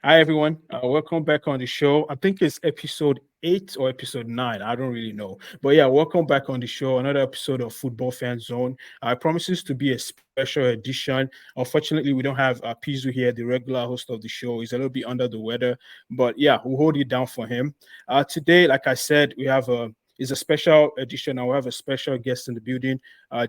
Hi, everyone. Welcome back on the show. I think it's episode 8 or episode 9. I don't really know. But yeah, welcome back on the show. Another episode of Football Fan Zone. Promises to be a special edition. Unfortunately, we don't have Pizu here, the regular host of the show. He's a little bit under the weather. But yeah, we'll hold it down for him. Today, like I said, we have a is a special edition. I will have a special guest in the building.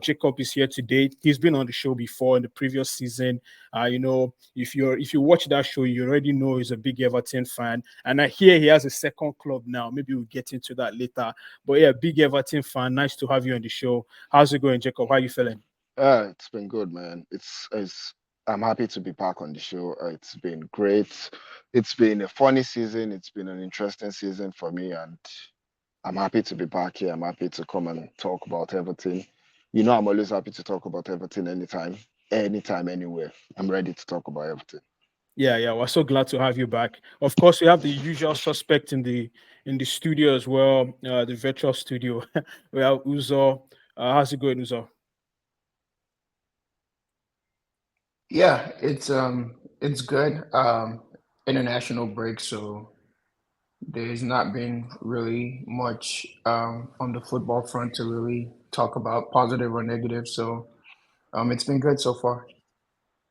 Jacob is here today. He's been on the show before in the previous season. If you watch that show, you already know he's a big Everton fan. And I hear he has a second club now. Maybe we'll get into that later. But yeah, big Everton fan. Nice to have you on the show. How's it going, Jacob? How are you feeling? It's been good, man. It's I'm happy to be back on the show. It's been great. It's been a funny season. It's been an interesting season for me, and I'm happy to be back here. I'm happy to come and talk about everything. I'm always happy to talk about everything anytime, anywhere. I'm ready to talk about everything. Yeah. We're so glad to have you back. Of course, we have the usual suspect in the studio as well, the virtual studio. We have Uzo. How's it going, Uzo? Yeah, it's good. International break, so there's not been really much on the football front to really talk about positive or negative. So it's been good so far.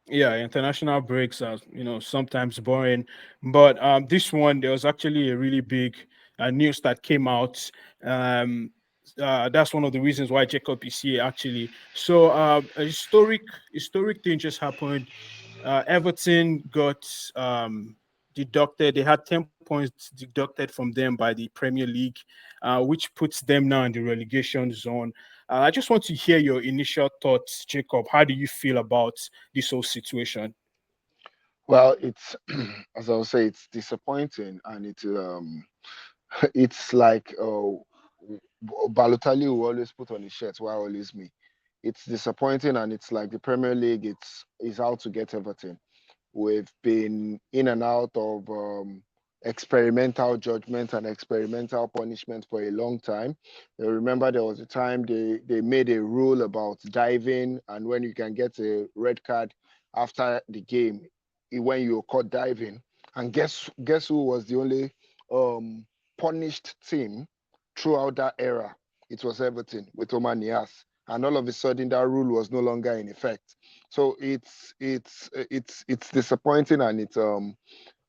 Yeah, international breaks are sometimes boring, but this one there was actually a really big news that came out. Um, that's one of the reasons why Jacob is here actually. So a historic thing just happened. Everton got deducted. They had 10 points deducted from them by the Premier League, which puts them now in the relegation zone. I just want to hear your initial thoughts, Jacob. How do you feel about this whole situation? Well, it's as I'll say, it's disappointing, and it's like Balotelli will always put on his shirt, why always me? It's disappointing, and it's like the Premier League. It's is out to get Everton. We've been in and out of experimental judgment and experimental punishment for a long time. You remember there was a time they made a rule about diving, and when you can get a red card after the game when you're caught diving. And guess who was the only um, punished team throughout that era? It was Everton with Omar Nias. And all of a sudden, that rule was no longer in effect. So it's disappointing, and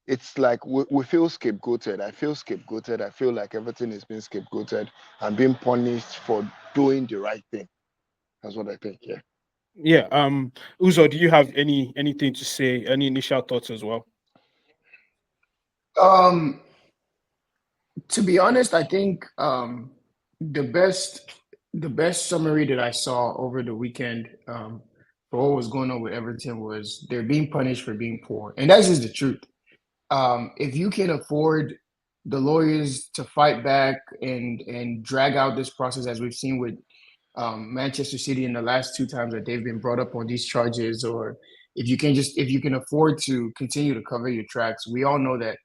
it's like we feel scapegoated. I feel scapegoated. I feel like everything is being scapegoated and being punished for doing the right thing. That's what I think. Yeah. Yeah. Uzo, do you have anything to say? Any initial thoughts as well? Um, to be honest, I think the best the best summary that I saw over the weekend for what was going on with Everton was they're being punished for being poor, and that's just the truth. If you can afford the lawyers to fight back and drag out this process, as we've seen with Manchester City in the last two times that they've been brought up on these charges, or if you can afford to continue to cover your tracks, we all know that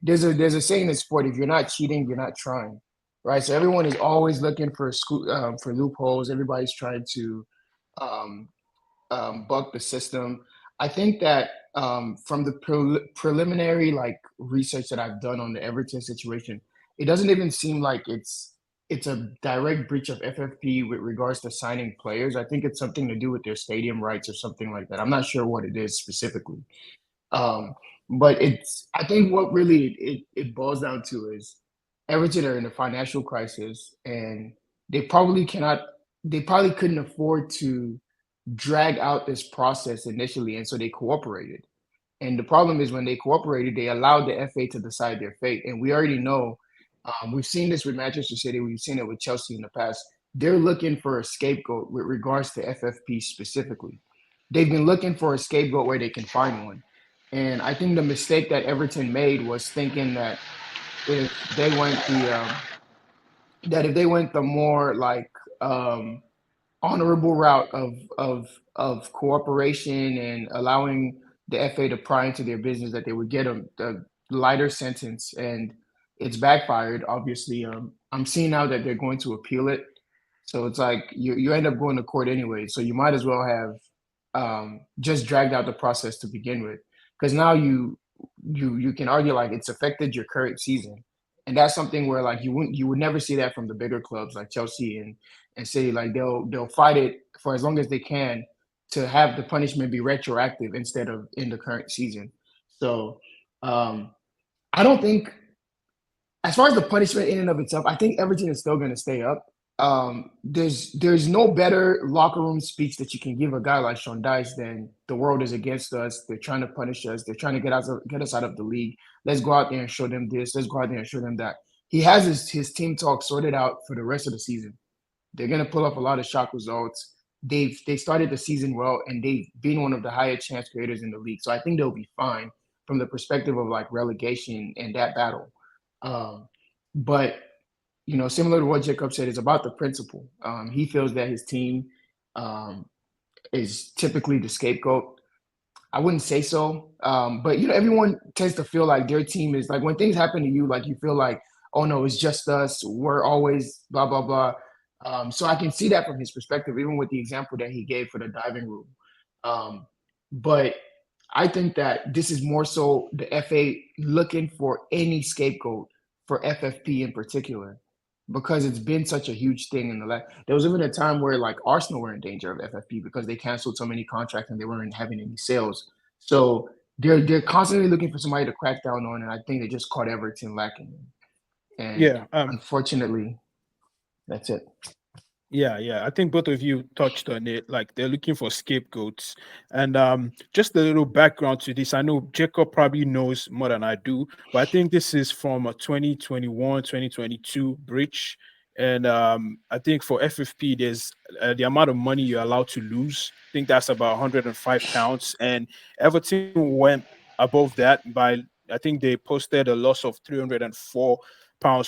there's a saying in sport: if you're not cheating, you're not trying, right? So everyone is always looking for loopholes. Everybody's trying to um, buck the system. I think that from the preliminary like research that I've done on the Everton situation, it doesn't even seem like it's a direct breach of FFP with regards to signing players. I think it's something to do with their stadium rights or something like that. I'm not sure what it is specifically. Um, but I think what really it boils down to is Everton are in a financial crisis, and they probably cannot, they probably couldn't afford to drag out this process initially, and so they cooperated. And the problem is when they cooperated, they allowed the FA to decide their fate. And we already know, we've seen this with Manchester City, we've seen it with Chelsea in the past. They're looking for a scapegoat with regards to FFP specifically. They've been looking for a scapegoat where they can find one. And I think the mistake that Everton made was thinking if they went the if they went the more like honorable route of cooperation and allowing the FA to pry into their business, that they would get a lighter sentence, and it's backfired. Obviously, I'm seeing now that they're going to appeal it, so it's like you end up going to court anyway. So you might as well have just dragged out the process to begin with, because now you can argue like it's affected your current season, and that's something where like you would never see that from the bigger clubs like Chelsea and City. Like they'll fight it for as long as they can to have the punishment be retroactive instead of in the current season. So um, I don't think, as far as the punishment in and of itself, I think Everton is still going to stay up. There's no better locker room speech that you can give a guy like Sean Dice than the world is against us. They're trying to punish us. They're trying to get us out of the league. Let's go out there and show them this. Let's go out there and show them that. He has his team talk sorted out for the rest of the season. They're going to pull up a lot of shock results. They started the season well, and they've been one of the higher chance creators in the league. So I think they'll be fine from the perspective of like relegation and that battle. Um, but similar to what Jacob said, it's about the principle. He feels that his team um, is typically the scapegoat. I wouldn't say so, but everyone tends to feel like their team is like when things happen to you, like you feel like, oh no, it's just us. We're always blah blah blah. So I can see that from his perspective, even with the example that he gave for the diving room. Um, but I think that this is more so the FA looking for any scapegoat for FFP in particular, because it's been such a huge thing in the last. There was even a time where like Arsenal were in danger of FFP because they canceled so many contracts and they weren't having any sales. So they're constantly looking for somebody to crack down on, and I think they just caught Everton lacking. And Yeah. unfortunately, that's it. Yeah. I think both of you touched on it. Like they're looking for scapegoats. And just a little background to this. I know Jacob probably knows more than I do, but I think this is from a 2021, 2022 breach. And I think for FFP, there's the amount of money you're allowed to lose. I think that's about £105. And Everton went above that by, I think they posted a loss of £304,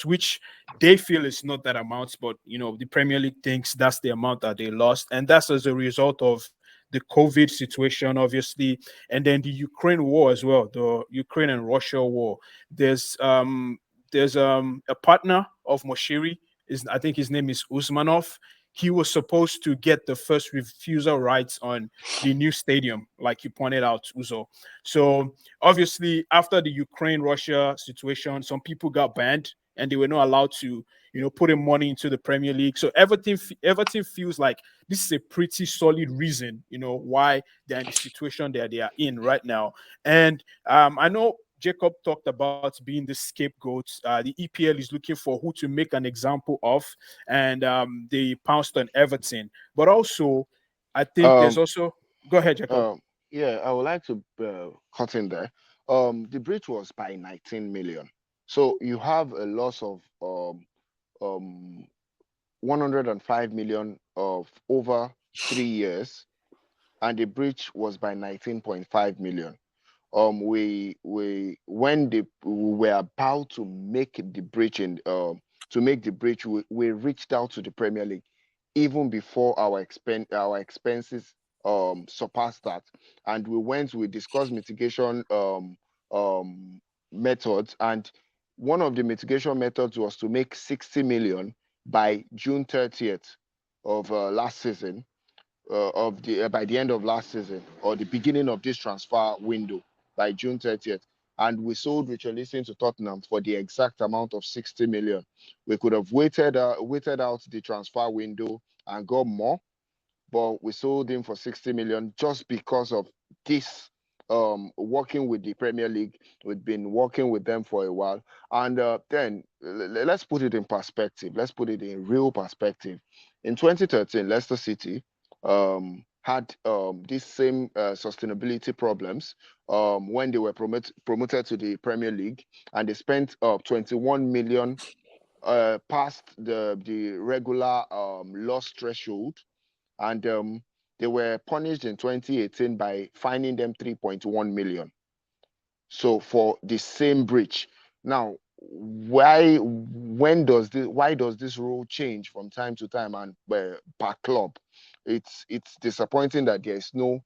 which they feel it's not that amount, but the Premier League thinks that's the amount that they lost, and that's as a result of the COVID situation, obviously, and then the Ukraine war as well, the Ukraine and Russia war. There's a partner of Moshiri, is I think his name is Usmanov. He was supposed to get the first refusal rights on the new stadium, like you pointed out, Uzo. So obviously, after the Ukraine Russia situation, some people got banned and they were not allowed to, put in money into the Premier League. So Everton feels like this is a pretty solid reason, why they're in the situation that they are in right now. And I know Jacob talked about being the scapegoat. The EPL is looking for who to make an example of, and they pounced on Everton. But also, I think there's Um, also. Go ahead, Jacob. yeah, I would like to cut in there. The breach was by 19 million. So you have a loss of um 105 million of over 3 years, and the breach was by 19.5 million. We when we were about to make the breach we reached out to the Premier League even before our expenses surpassed that, and we discussed mitigation methods, and one of the mitigation methods was to make 60 million by June 30th of last season, of the by the end of last season or the beginning of this transfer window by June 30th. And we sold Richarlison to Tottenham for the exact amount of 60 million. We could have waited out the transfer window and got more, but we sold him for 60 million just because of this. Working with the Premier League, we've been working with them for a while, and then let's put it in perspective. Let's put it in real perspective. In 2013, Leicester City had these same sustainability problems when they were promoted to the Premier League, and they spent 21 million past the regular loss threshold, and they were punished in 2018 by fining them 3.1 million. So for the same breach. Now, why does this rule change from time to time and per club? It's disappointing that there's no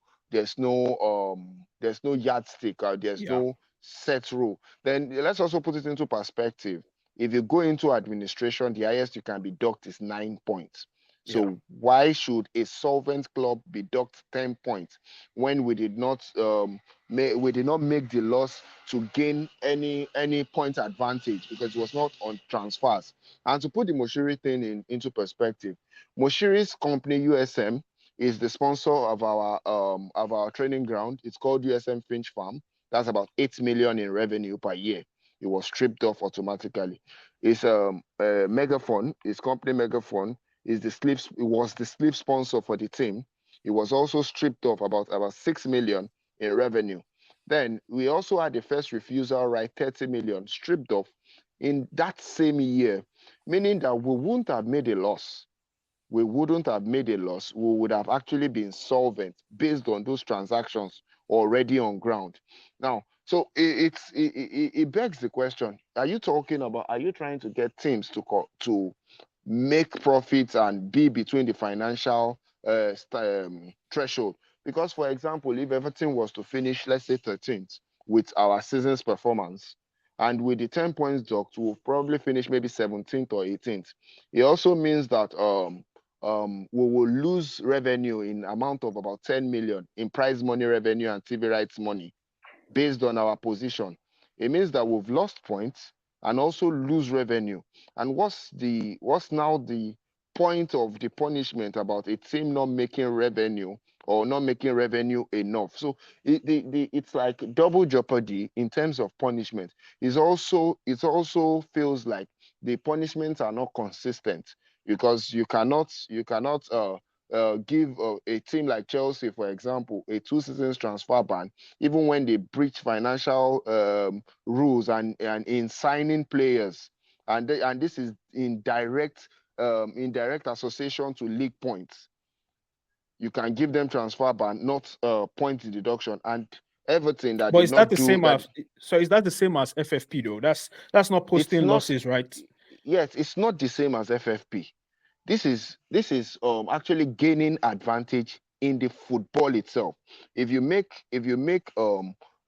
yardstick, or there's Yeah. no set rule. Then let's also put it into perspective. If you go into administration, the highest you can be docked is 9 points. Yeah. So why should a solvent club be docked 10 points when we did not make the loss to gain any point advantage because it was not on transfers. And to put the Moshiri thing into perspective, Moshiri's company USM is the sponsor of our training ground. It's called USM Finch Farm. That's about 8 million in revenue per year. It was stripped off automatically. It's Megaphone, his company Megaphone is it was the sleep sponsor for the team. It was also stripped off about 6 million in revenue. Then we also had the first refusal right, 30 million stripped off in that same year, meaning that we wouldn't have made a loss. We wouldn't have made a loss. We would have actually been solvent based on those transactions already on ground. Now, so it begs the question: are you talking about? Are you trying to get teams to make profits and be between the financial threshold? Because, for example, if Everton was to finish, let's say, 13th with our season's performance, and with the 10 points docked, we'll probably finish maybe 17th or 18th. It also means that we will lose revenue in amount of about 10 million in prize money revenue and TV rights money based on our position. It means that we've lost points and also lose revenue. And what's now the point of the punishment about a team not making revenue or not making revenue enough? So it's like double jeopardy in terms of punishment. It also feels like the punishments are not consistent because you cannot give a team like Chelsea, for example, a 2 seasons transfer ban even when they breach financial rules and in signing players, and this is in direct association to league points. You can give them transfer ban, not point deduction. And Everton that But did is that not the do same that. as so is that the same as FFP though? That's not It's posting not. losses, right? Yes, it's not the same as FFP. This is actually gaining advantage in the football itself. If you make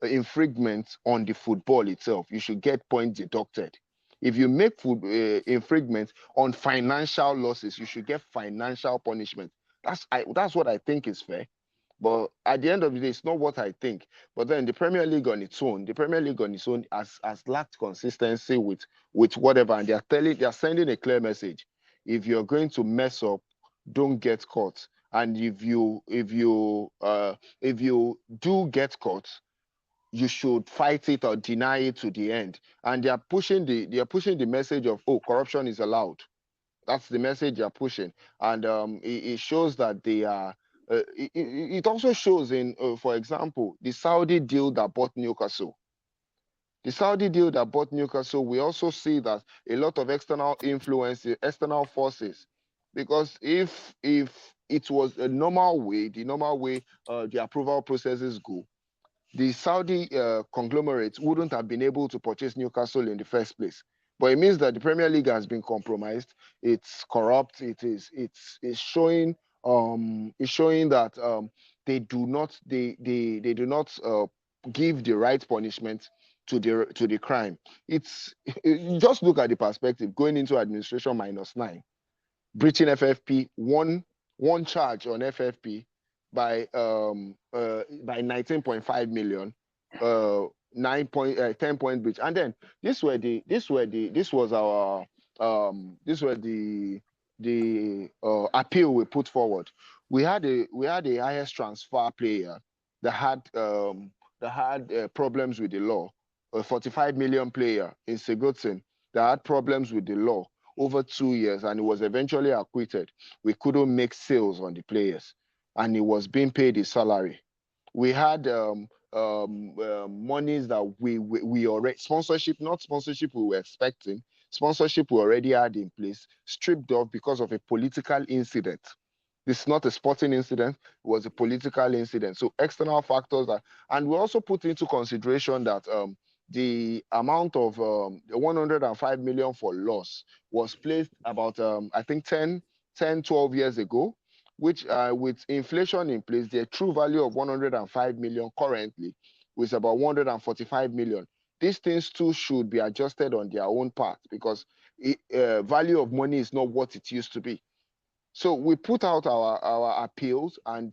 infringements on the football itself, you should get points deducted. If you make infringements on financial losses, you should get financial punishment. That's what I think is fair. But at the end of the day, it's not what I think. But then the Premier League on its own has lacked consistency with whatever, and they are sending a clear message. If you're going to mess up, don't get caught. And if you do get caught, you should fight it or deny it to the end. And they are pushing the message of, oh, corruption is allowed. That's the message you're pushing, and it shows that they are. It also shows in, for example, the Saudi deal that bought Newcastle. The Saudi deal that bought Newcastle, we also see that a lot of external influence, external forces, because if it was a normal way, the normal way the approval processes go, the Saudi conglomerates wouldn't have been able to purchase Newcastle in the first place. But it means that the Premier League has been compromised. It's corrupt. It's showing that they do not give the right punishment to the crime. It's just look at the perspective going into administration -9, breaching FFP, one charge on FFP by 19.5 million, 10 point breach. And then this was the appeal we put forward. We had a highest transfer player that had problems with the law, a 45 million player in Sigurdsson that had problems with the law over 2 years, and he was eventually acquitted. We couldn't make sales on the players, and he was being paid his salary. We had monies that we already sponsorship, not sponsorship we were expecting, sponsorship we already had in place, stripped off because of a political incident. This is not a sporting incident, it was a political incident. So external factors and we also put into consideration that the amount of the 105 million for loss was placed about I think 12 years ago, which with inflation in place, the true value of 105 million currently is about 145 million. These things too should be adjusted on their own part because value of money is not what it used to be. So we put out our appeals, and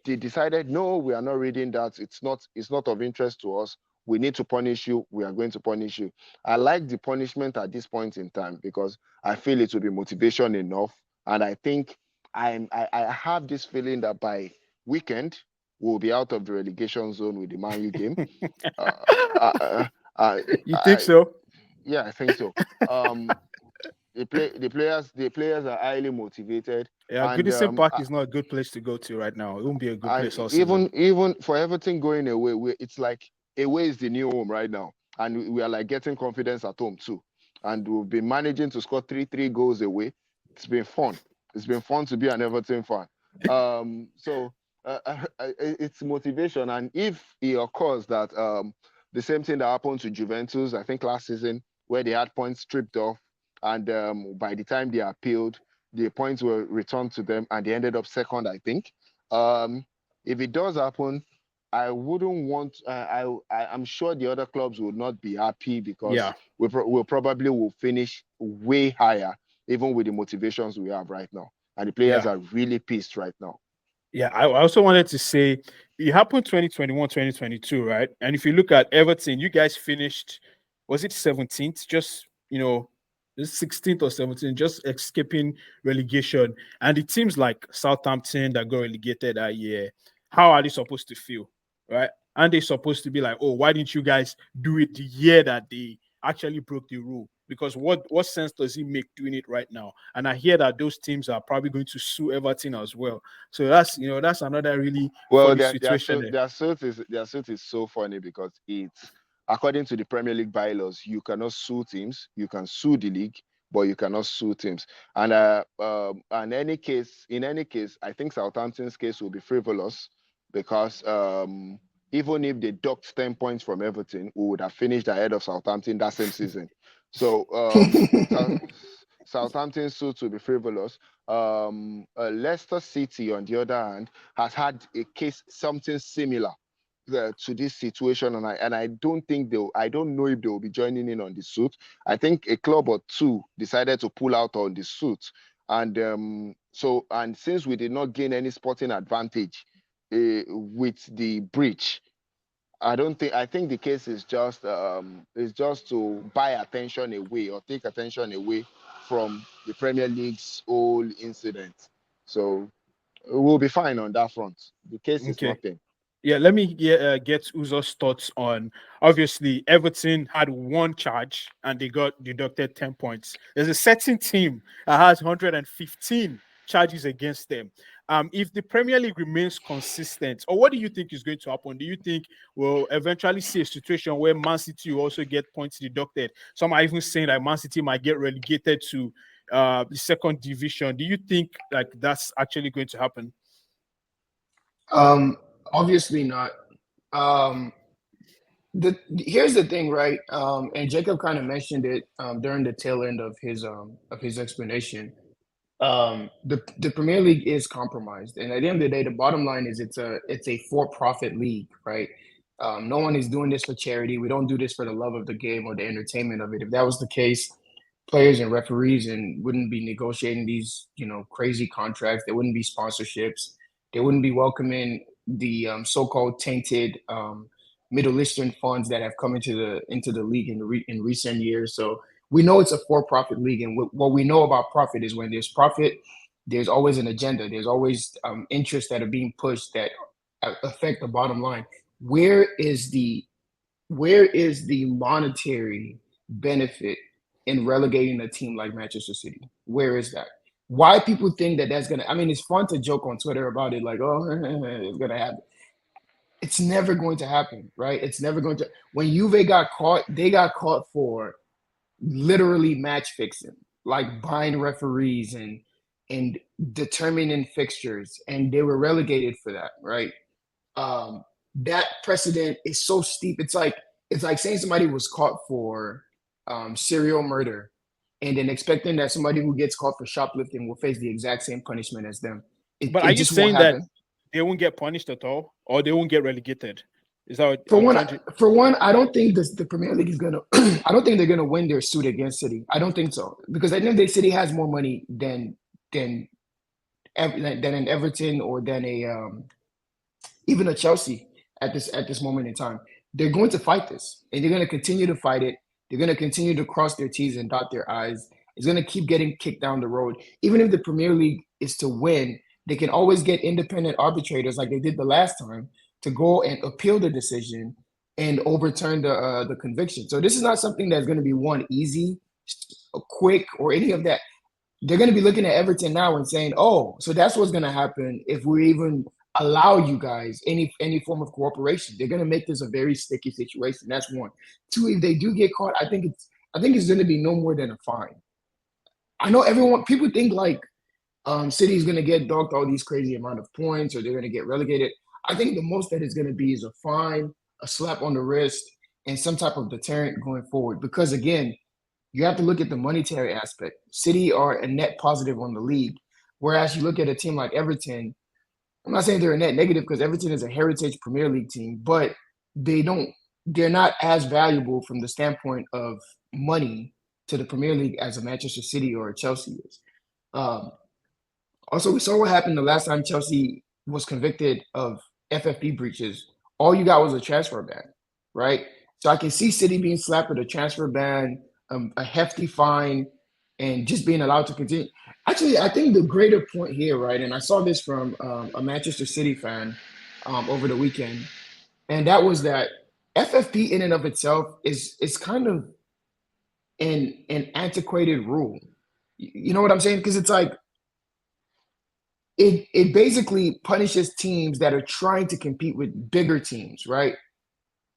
they decided, no, we are not reading that. It's not of interest to us. We need to punish you. We are going to punish you. I like the punishment at this point in time because I feel it will be motivation enough. And I think I have this feeling that by weekend we'll be out of the relegation zone with the Man U game. Uh, uh, uh, uh, You think uh, so? yeah, I think so. Um, the players are highly motivated, Yeah, and Goodison Park is not a good place to go to right now. It won't be a good and place all season. even for Everton going away, it's like away is the new home right now, and we are like getting confidence at home too, and we've been managing to score three goals away. It's been fun. It's been fun to be an Everton fan. So it's motivation, and if it occurs that the same thing that happened to Juventus, I think last season, where they had points stripped off, and by the time they appealed, the points were returned to them, and they ended up second, I think. um, if it does happen, I wouldn't want. I'm sure the other clubs would not be happy because Yeah, we'll probably will finish way higher, even with the motivations we have right now, and the players yeah. are really pissed right now. Yeah, I also wanted to say it happened 2021, 2022, right? And if you look at Everton, you guys finished, was it 17th? Just, 16th or 17th, just escaping relegation. And the teams like Southampton that got relegated that year, how are they supposed to feel, right? And they supposed to be like, oh, why didn't you guys do it the year that they actually broke the rule? Because what sense does it make doing it right now? And I hear that those teams are probably going to sue Everton as well. So that's another really Well, funny their situation suit there. their suit is so funny because it's according to the Premier League bylaws, you cannot sue teams. You can sue the league, but you cannot sue teams. And in any case, I think Southampton's case will be frivolous because even if they docked 10 points from Everton, we would have finished ahead of Southampton that same season. So Southampton's suit will be frivolous. Leicester City, on the other hand, has had a case something similar to this situation, and I don't think I don't know if they will be joining in on the suit. I think a club or two decided to pull out on the suit, and since we did not gain any sporting advantage with the breach, I think the case is just to buy attention away or take attention away from the Premier League's whole incident. So we'll be fine on that front. The case is Okay. nothing. Yeah, let me get Uzo's thoughts on. Obviously, Everton had one charge and they got deducted 10 points. There's a certain team that has 115 charges against them. If the Premier League remains consistent, or what do you think is going to happen? Do you think we'll eventually see a situation where Man City will also get points deducted? Some are even saying that Man City might get relegated to the second division. Do you think like that's actually going to happen? Um, Obviously not. Um, here's the thing, right? And Jacob kind of mentioned it during the tail end of his explanation. The Premier League is compromised, and at the end of the day, the bottom line is it's a for-profit league, right? No one is doing this for charity. We don't do this for the love of the game or the entertainment of it. If that was the case, players and referees and wouldn't be negotiating these crazy contracts. There wouldn't be sponsorships. They wouldn't be welcoming the so-called tainted Middle Eastern funds that have come into the league in recent years. So we know it's a for-profit league, and what we know about profit is when there's profit, there's always an agenda. There's always interests that are being pushed that affect the bottom line. Where is the monetary benefit in relegating a team like Manchester City? Where is that? Why people think that that's gonna? I mean, it's fun to joke on Twitter about it, like, oh, it's gonna happen. It's never going to happen, right? It's never going to. When Juve got caught, they got caught for literally match fixing, like buying referees and determining fixtures, and they were relegated for that, right? um, that precedent is so steep. It's like saying somebody was caught for serial murder, and then expecting that somebody who gets caught for shoplifting will face the exact same punishment as them. It But are it you just won't saying that happen. they won't get punished at all, or they won't get relegated? Is that what For I'm one, trying to? I don't think the Premier League is gonna. I don't think they're gonna win their suit against City. I don't think so because I think that City has more money than than an Everton or than even a Chelsea at this moment in time. They're going to fight this, and they're going to continue to fight it. They're going to continue to cross their T's and dot their I's. It's going to keep getting kicked down the road. Even if the Premier League is to win, they can always get independent arbitrators like they did the last time to go and appeal the decision and overturn the conviction. So this is not something that's going to be won easy, quick, or any of that. They're going to be looking at Everton now and saying, "Oh, so that's what's going to happen if we even allow you guys any form of cooperation." They're going to make this a very sticky situation. That's one. Two, if they do get caught, I think it's going to be no more than a fine. I know people think like City's going to get docked all these crazy amount of points or they're going to get relegated. I think the most that it's going to be is a fine, a slap on the wrist, and some type of deterrent going forward. Because again, you have to look at the monetary aspect. City are a net positive on the league, whereas you look at a team like Everton. I'm not saying they're a net negative because Everton is a heritage Premier League team, but they're not as valuable from the standpoint of money to the Premier League as a Manchester City or a Chelsea is. Also, we saw what happened the last time Chelsea was convicted of FFP breaches. All you got was a transfer ban, right? So I can see City being slapped with a transfer ban, a hefty fine, and just being allowed to continue. Actually, I think the greater point here, right, and I saw this from a Manchester City fan over the weekend, and that was that FFP in and of itself is kind of an antiquated rule. You know what I'm saying? Because it's like it basically punishes teams that are trying to compete with bigger teams, right?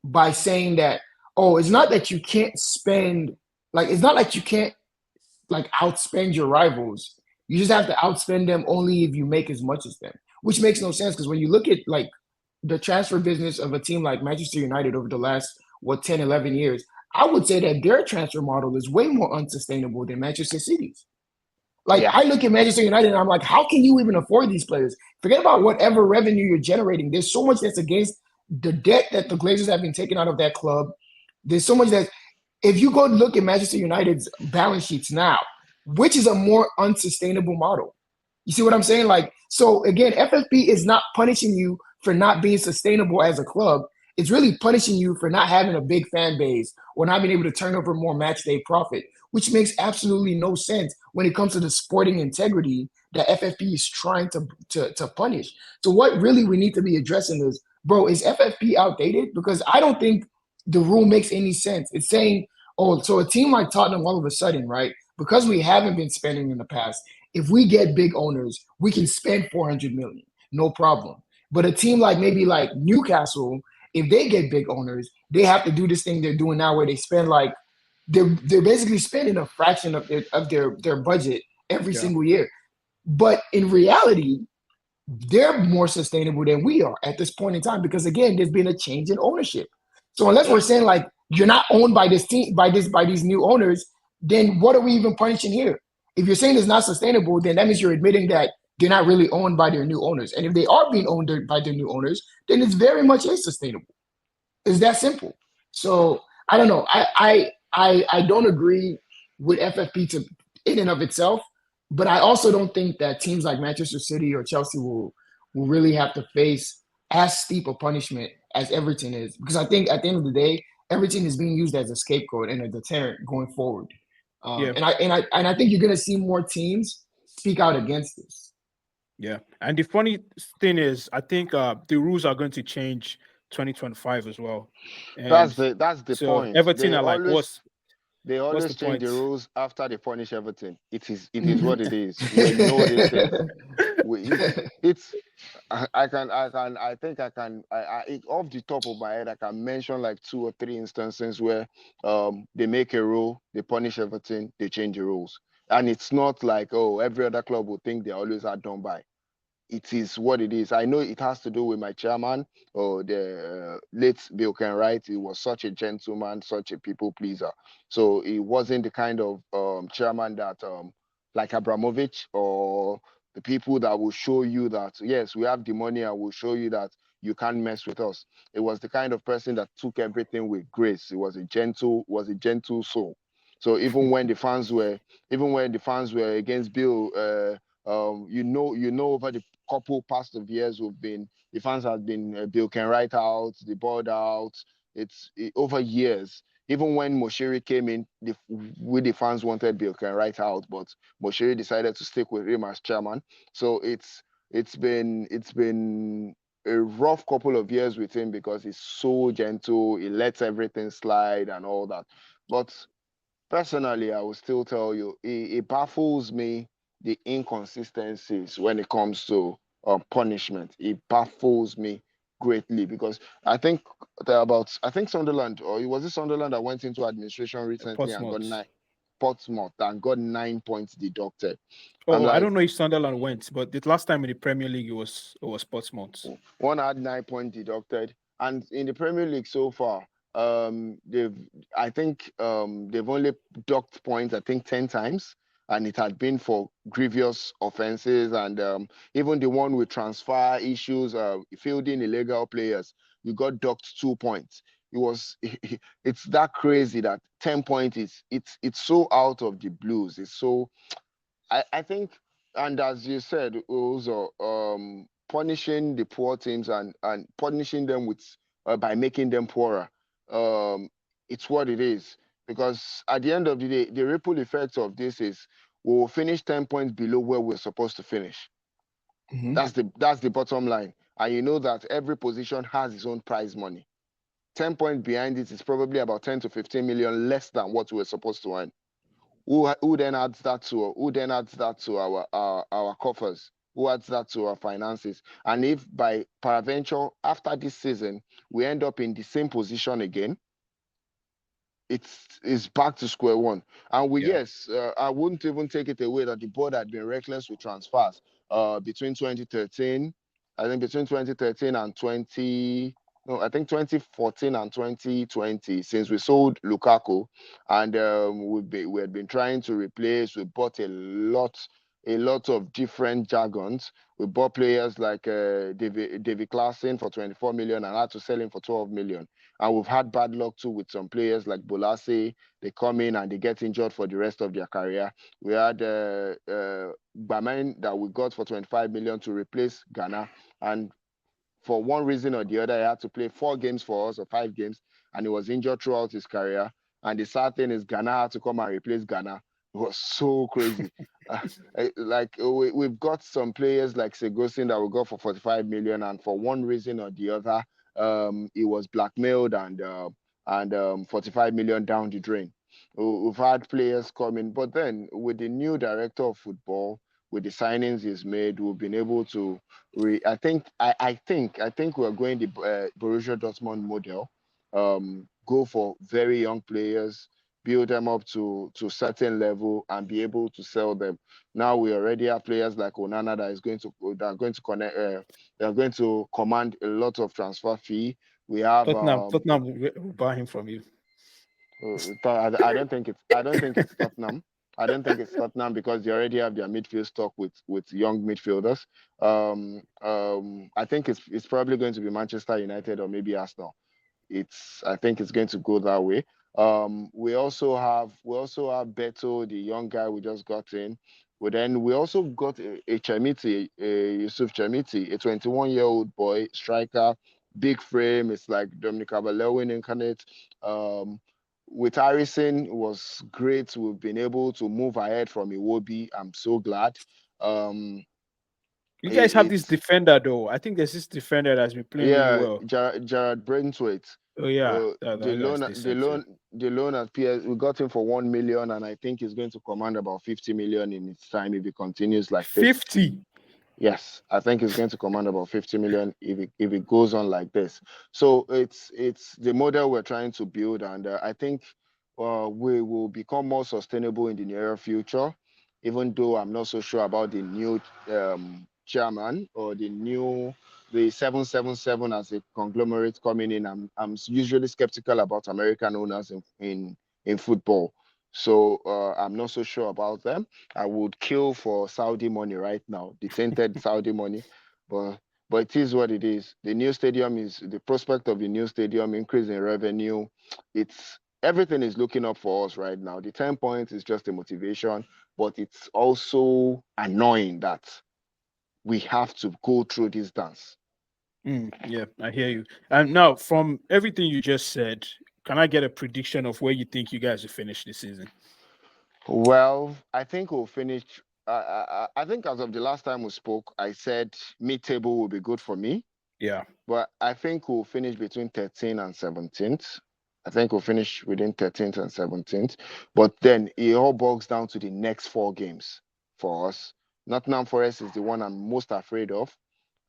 By saying that, oh, it's not that you can't spend, like, it's not like you can't like outspend your rivals. You just have to outspend them only if you make as much as them, which makes no sense because when you look at like the transfer business of a team like Manchester United over the last 10, 11 years, I would say that their transfer model is way more unsustainable than Manchester City's. Like I look at Manchester United and I'm like, how can you even afford these players? Forget about whatever revenue you're generating. There's so much that's against the debt that the Glazers have been taking out of that club. There's so much that if you go look at Manchester United's balance sheets now, which is a more unsustainable model? You see what I'm saying? Like, so again, FFP is not punishing you for not being sustainable as a club. It's really punishing you for not having a big fan base or not being able to turn over more match day profit, which makes absolutely no sense when it comes to the sporting integrity that FFP is trying to punish. So what really we need to be addressing is, bro, is FFP outdated? Because I don't think the rule makes any sense. It's saying, oh, so a team like Tottenham all of a sudden, right, because we haven't been spending in the past, if we get big owners, we can spend 400 million, no problem. But a team like maybe like Newcastle, if they get big owners, they have to do this thing they're doing now where they spend like they're basically spending a fraction of their budget every single year. But in reality, they're more sustainable than we are at this point in time because again, there's been a change in ownership. So unless we're saying like you're not owned by this team, by these new owners, then what are we even punishing here? If you're saying it's not sustainable, then that means you're admitting that they're not really owned by their new owners. And if they are being owned by their new owners, then it's very much unsustainable. It's that simple. So I don't know. I don't agree with FFP in and of itself, but I also don't think that teams like Manchester City or Chelsea will really have to face as steep a punishment as Everton is, because I think at the end of the day, Everton is being used as a scapegoat and a deterrent going forward. And I think you're going to see more teams speak out against this. Yeah, and the funny thing is, I think the rules are going to change 2025 as well. And that's the point. Everton are like, they always change the rules after they punish Everton. It is what it is. We know this thing. I think I can off the top of my head I can mention like 2 or 3 instances where they make a rule, they punish Everton, they change the rules. And it's not like, oh, every other club will think they always are done by. It is what it is. I know it has to do with my chairman, or the late Bill Kenwright. He was such a gentleman, such a people pleaser. So he wasn't the kind of chairman that like Abramovich, or the people that will show you that, yes, we have the money and we'll show you that you can't mess with us. It was the kind of person that took everything with grace. He was a gentle soul. So even when the fans were against Bill, Over the couple past of years, the fans have been Bilken right out, the board out. Over years. Even when Moshiri came in, the fans wanted Bilken right out, but Moshiri decided to stick with him as chairman. So it's been a rough couple of years with him because he's so gentle. He lets everything slide and all that. But personally, I will still tell you, it baffles me the inconsistencies when it comes to punishment. It baffles me greatly because I think Sunderland, or was it Sunderland that went into administration recently and got Portsmouth. Portsmouth and got 9 points deducted. I'm Oh, I like, don't know if Sunderland went, but the last time in the Premier League it was Portsmouth. one had 9 points deducted, and in the Premier League so far, they've I think they've only docked points I think 10 times, and it had been for grievous offences, and even the one with transfer issues, fielding illegal players, you got docked 2 points. It was it's that crazy that 10 points is it's so out of the blues. It's so I think, and as you said, also punishing the poor teams and punishing them with by making them poorer. Um, it's what it is because at the end of the day, the ripple effect of this is we will finish 10 points below where we're supposed to finish. Mm-hmm. That's the bottom line, and you know that every position has its own prize money. 10 points behind it is probably about 10 to 15 million less than what we're supposed to earn. Who then adds that to our coffers, who adds that to our finances, and if by peradventure after this season we end up in the same position again, it's back to square one. And Yeah. I wouldn't even take it away that the board had been reckless with transfers between 2013, I think between 2013 and 20 no, I think 2014 and 2020, since we sold Lukaku, and we had been trying to replace. We bought a lot of different jargons. We bought players like David Klassen for 24 million and had to sell him for 12 million. And we've had bad luck too with some players like Bolase. They come in and they get injured for the rest of their career. We had Bamen that we got for 25 million to replace Ghana. And for one reason or the other, he had to play 4 games for us or 5 games, and he was injured throughout his career. And the sad thing is, Ghana had to come and replace Ghana. It was so crazy. We've got some players like Segosin that we got for 45 million, and for one reason or the other, he was blackmailed and 45 million down the drain. We've had players coming, but then with the new director of football, with the signings he's made, we've been able to I think we're going the Borussia Dortmund model. Go for very young players, build them up to certain level, and be able to sell them. Now we already have players like Onana that are going to connect. They are going to command a lot of transfer fee. We have Tottenham will buy him from you. I don't think it's Tottenham. I don't think it's Tottenham because they already have their midfield stock with young midfielders. I think it's probably going to be Manchester United or maybe Arsenal. I think it's going to go that way. We also have Beto, the young guy we just got in. But then we also got a Chamiti, a Yusuf Chamiti, a 21-year-old boy striker, big frame. It's like Dominic Calvert-Lewin incarnate. Um, with Harrison, it was great. We've been able to move ahead from Iwobi. I'm so glad. Um, You guys have this it's defender though. I think there's this defender that's been playing really Yeah, well. Jared Brentwaite. Oh yeah, The that guy's loan, the decent too. loan, the loan at PS, we got him for 1 million, and I think he's going to command about 50 million in its time if he continues like this. 50. Yes, I think it's going to command about 50 million if it goes on like this. So it's the model we're trying to build, and I think we will become more sustainable in the near future. Even though I'm not so sure about the new chairman or the 777 as a conglomerate coming in. I'm usually skeptical about American owners in football. So I'm not so sure about them. I would kill for Saudi money right now, the tainted Saudi money. But but it is what it is. The prospect of the new stadium, increase in revenue. It's everything is looking up for us right now. The 10 points is just a motivation, but it's also annoying that we have to go through this dance. Yeah, I hear you. And now, from everything you just said, can I get a prediction of where you think you guys will finish this season? Well, I think we'll finish. I think as of the last time we spoke, I said mid-table will be good for me, Yeah. but I think we'll finish between 13th and 17th. I think we'll finish within 13th and 17th. But then it all boils down to the next 4 games for us. Nottingham Forest is the one I'm most afraid of.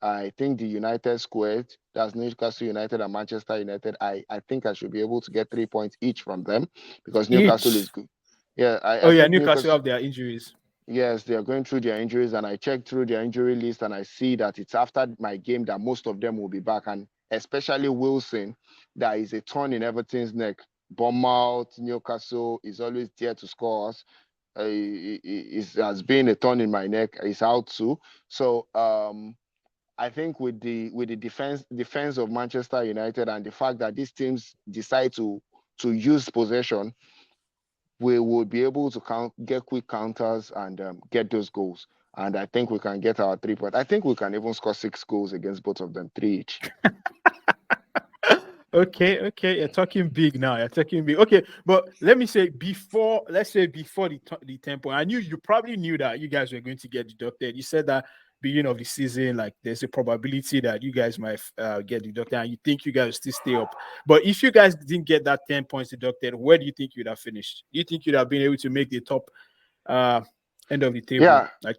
I think the United squared, that's Newcastle United and Manchester United, I think I should be able to get 3 points each from them because Newcastle is Each. good. Yeah, Oh, I yeah, think Newcastle Newcastle, have their injuries. yes, they are going through their injuries, and I checked through their injury list and I see that it's after my game that most of them will be back, and especially Wilson, that is a thorn in Everton's neck. Bournemouth, Newcastle is always there to score us. It has been a thorn in my neck. He's out too. So I think with the defense of Manchester United and the fact that these teams decide to use possession, we will be able to get quick counters and get those goals. And I think we can get our 3 points. I think we can even score 6 goals against both of them, 3 each. Okay, you're talking big now. You're talking big. Okay, but let me say before, let's say before the 10 point, I knew you probably knew that you guys were going to get deducted. You said that beginning of the season, like there's a probability that you guys might get deducted, and you think you guys will still stay up. But if you guys didn't get that 10 points deducted, where do you think you'd have finished? Do you think you'd have been able to make the top uh end of the table? Yeah, Like,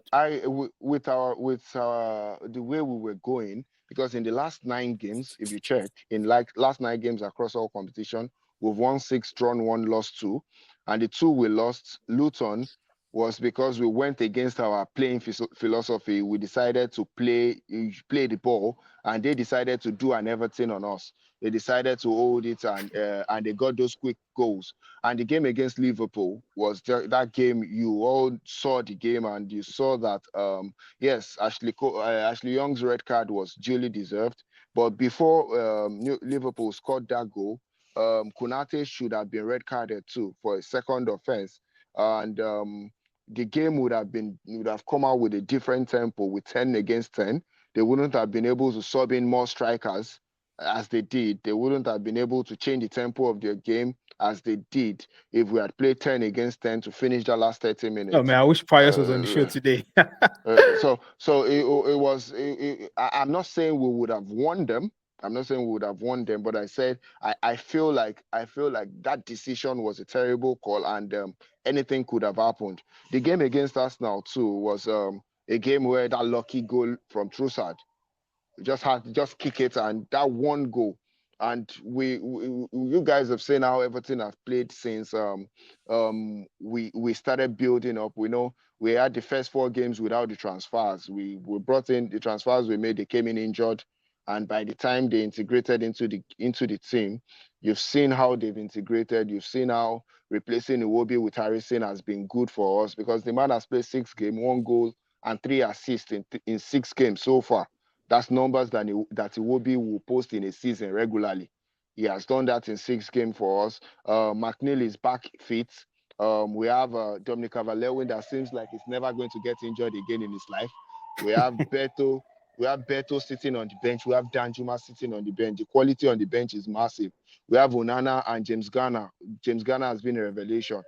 with our the way we were going, because in the last 9 games, if you check, in like last 9 games across all competition, we've won 6, drawn 1, lost 2, and the 2 we lost, Luton, was because we went against our playing philosophy. We decided to play the ball, and they decided to do an Everton on us. They decided to hold it, and they got those quick goals. And the game against Liverpool was that game. You all saw the game, and you saw that yes, Ashley Young's red card was duly deserved. But before Liverpool scored that goal, Konate should have been red carded too for a second offense, and the game would have come out with a different tempo with 10 against 10. They wouldn't have been able to sub in more strikers as they did. They wouldn't have been able to change the tempo of their game as they did if we had played 10 against 10 to finish the last 30 oh minutes. man, I wish Pius was on the show Uh, today. so it was. I'm not saying we would have won them. I'm not saying we would have won them, but I said I feel like that decision was a terrible call, and anything could have happened. The game against Arsenal too was a game where that lucky goal from Trossard just had to just kick it, and that one goal. And you guys have seen how Everton have played since we started building up. We know we had the first 4 games without the transfers. We brought in the transfers we made. They came in injured, and by the time they integrated into the team, you've seen how they've integrated. You've seen how replacing Iwobi with Harrison has been good for us because the man has played 6 games, 1 goal, and 3 assists in 6 games so far. That's numbers that Iwobi will post in a season regularly. He has done that in 6 games for us. McNeil is back fit. We have Dominic Calvert-Lewin that seems like he's never going to get injured again in his life. We have Beto. We have Beto sitting on the bench. We have Danjuma sitting on the bench. The quality on the bench is massive. We have Onana and James Garner. James Garner has been a revelation.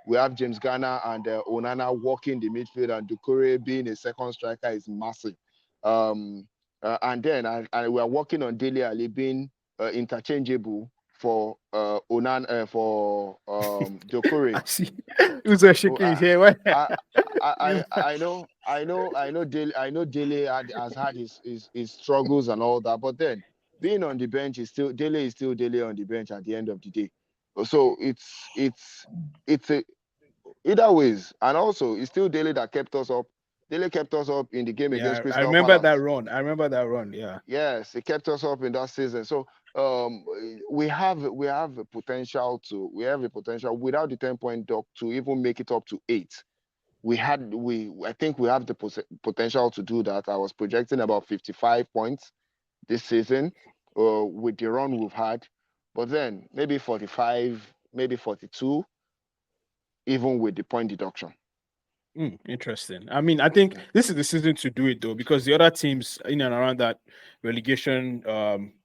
We have James Garner and Onana walking the midfield, and Doucouré being a second striker is massive. And then we are working on Dele Ali being interchangeable for Doucouré. I see. Who's shaking his I, head? What? I, I know Dele has had his struggles and all that, but then being on the bench is still Dele on the bench at the end of the day. So it's a either ways, and also it's still Dele that kept us up. Dele kept us up in the game against Yeah, I Crystal remember that Palace. run. I remember that run. Yeah. Yes, it kept us up in that season. So um, we have a potential without the 10 point dock to even make it up to 8. I think we have the potential to do that. I was projecting about 55 points this season with the run we've had, but then maybe 45. maybe 42, even with the point deduction. Interesting. I mean, I think this is the season to do it though, because the other teams in and around that relegation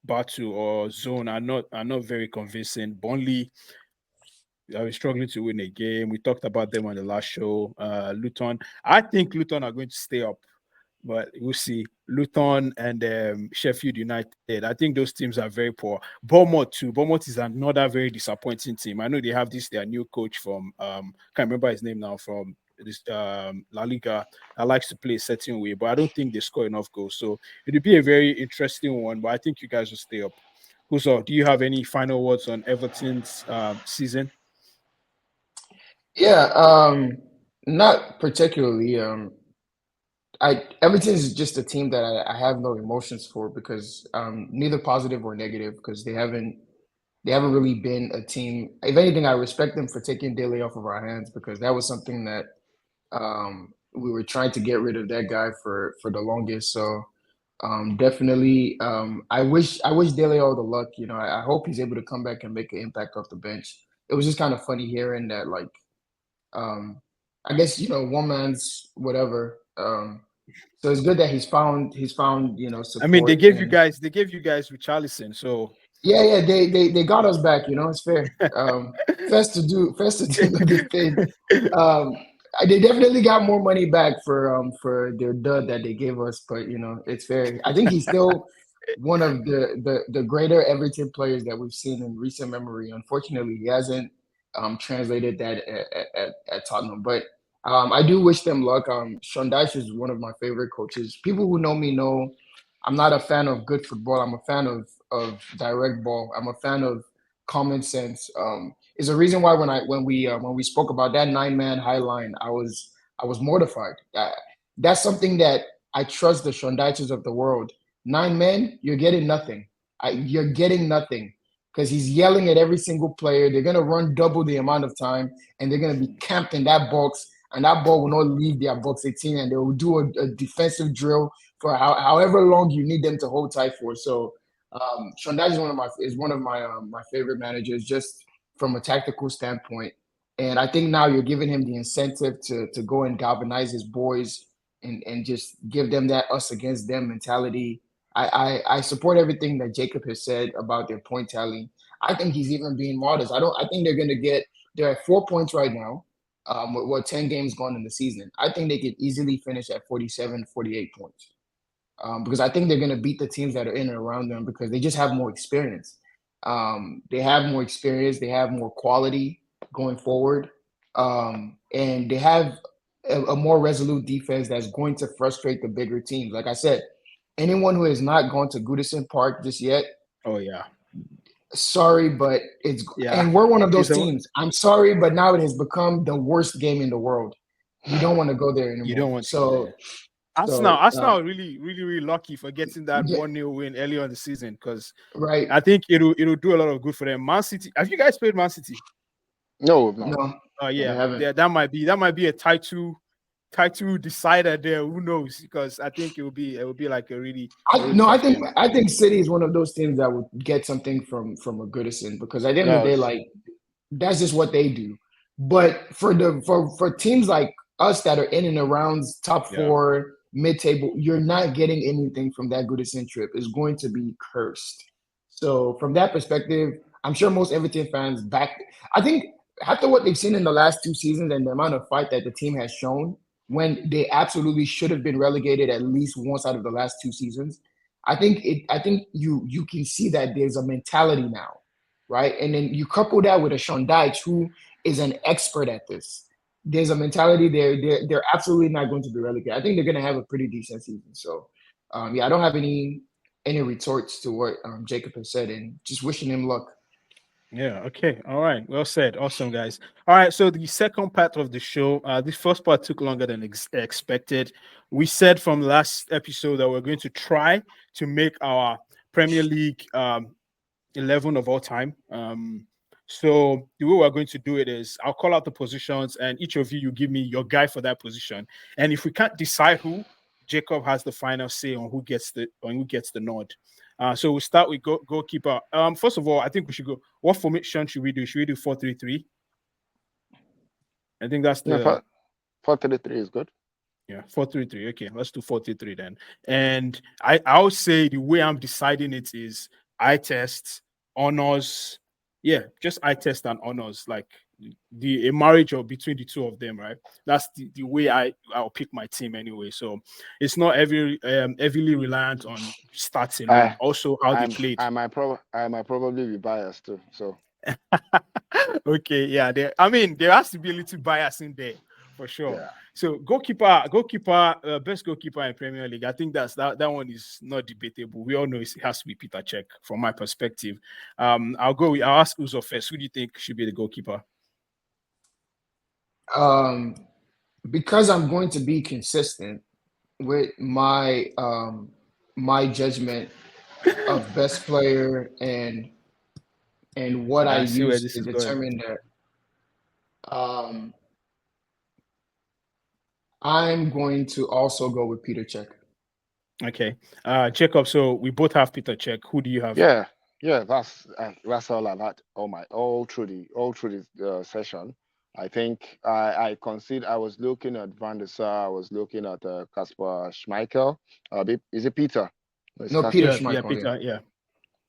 battle or zone are not very convincing. Burnley are struggling to win a game. We talked about them on the last show. Luton. I think Luton are going to stay up, but we'll see. Luton and Sheffield United. I think those teams are very poor. Bournemouth too. Bournemouth is another very disappointing team. I know they have their new coach from can't remember his name now, from this La Liga, that likes to play a certain way, but I don't think they score enough goals. So it'll be a very interesting one. But I think you guys will stay up. Huso, do you have any final words on Everton's season? Yeah, not particularly. Everton is just a team that I have no emotions for because neither positive or negative because they haven't really been a team. If anything, I respect them for taking Daly off of our hands because that was something that we were trying to get rid of that guy for the longest. So definitely, I wish Daly all the luck. I hope he's able to come back and make an impact off the bench. It was just kind of funny hearing that, like, um, I guess one man's whatever. So it's good that he's found I mean, they support. gave you And guys Richarlison, so yeah, they got us back. It's fair. First to do the good thing. Um, they definitely got more money back for their dud that they gave us, but it's fair. I think he's still one of the greater Everton players that we've seen in recent memory. Unfortunately, he hasn't translated that at Tottenham, but I do wish them luck. Sean Dyche is one of my favorite coaches. People who know me know I'm not a fan of good football. I'm a fan of direct ball. I'm a fan of common sense. Is a reason why when we spoke about that 9-man high line, I was mortified. That's something that I trust the Shondites of the world. 9 men, you're getting nothing. You're getting nothing because he's yelling at every single player. They're gonna run double the amount of time, and they're gonna be camped in that box, and that ball will not leave their box 18, and they will do a defensive drill for however long you need them to hold tight for. So Shondai is one of my favorite managers just from a tactical standpoint. And I think now you're giving him the incentive to go and galvanize his boys and just give them that us against them mentality. I support everything that Jacob has said about their point tally. I think he's even being modest. I think they're at 4 points right now. With 10 games gone in the season. I think they could easily finish at 47, 48 points. Because I think they're going to beat the teams that are in and around them because they just have more experience. They have more experience. They have more quality going forward. And they have a more resolute defense that's going to frustrate the bigger teams. Like I said, anyone who has not gone to Goodison Park just yet, oh yeah, sorry, but yeah. and we're one of those It's a, teams. I'm sorry, but now it has become the worst game in the world. You don't want to go there you don't anymore. want to go So, there. Arsenal, so Arsenal are really, really, really lucky for getting that yeah, 1-0 win earlier in the season because right. I think it'll do a lot of good for them. Man City, have you guys played Man City? No, we've not. No, they Yeah, haven't. that might be a title decider there. Who knows? Because I think it will be like a really No, I tough think game. I think City is one of those teams that would get something from a Goodison because at the end of the day, Yes. like that's just what they do. But for teams like us that are in and around top Yeah. four, mid table, you're not getting anything from that Goodison trip. It's going to be cursed. So from that perspective, I'm sure most Everton fans back. I think after what they've seen in the last 2 seasons and the amount of fight that the team has shown, when they absolutely should have been relegated at least once out of the last 2 seasons, I think you can see that there's a mentality now, right? And then you couple that with a Sean Dyche who is an expert at this. There's a mentality there. They're absolutely not going to be relegated. I think they're going to have a pretty decent season. So, yeah, I don't have any retorts to what Jacob has said, and just wishing him luck. Yeah. Okay. All right. Well said. Awesome, guys. All right. So the second part of the show, this first part took longer than expected. We said from last episode that we're going to try to make our Premier League 11 of all time. So the way we're going to do it is I'll call out the positions, and each of you give me your guy for that position. And if we can't decide who, Jacob has the final say on who gets the nod. So we'll start with goalkeeper. First of all, I think we should go. What formation should we do? Should we do 4-3-3? I think that's the 4-3-3 is good. Yeah, 4-3-3. Okay, let's do 4-3-3 then. And I'll say the way I'm deciding it is eye test, honors. Yeah, just eye test and honors, like a marriage or between the two of them, right? That's the way I'll pick my team anyway. So it's not heavily reliant on stats alone, also how they played. I might probably be biased too. So okay, yeah. There has to be a little bias in there for sure. Yeah. So goalkeeper, best goalkeeper in Premier League. I think that one is not debatable. We all know it has to be Peter Cech from my perspective. I'll ask Uzo first. Who do you think should be the goalkeeper? Because I'm going to be consistent with my my judgment of best player and what I use to determine that. I'm going to also go with Peter Cech. Okay, Jacob. So we both have Peter Cech. Who do you have? Yeah. That's all I had. All through the session. I think I consider. I was looking at Van der Sar. I was looking at Kasper Schmeichel. Is it Peter? No, Peter Schmeichel. Peter. Yeah.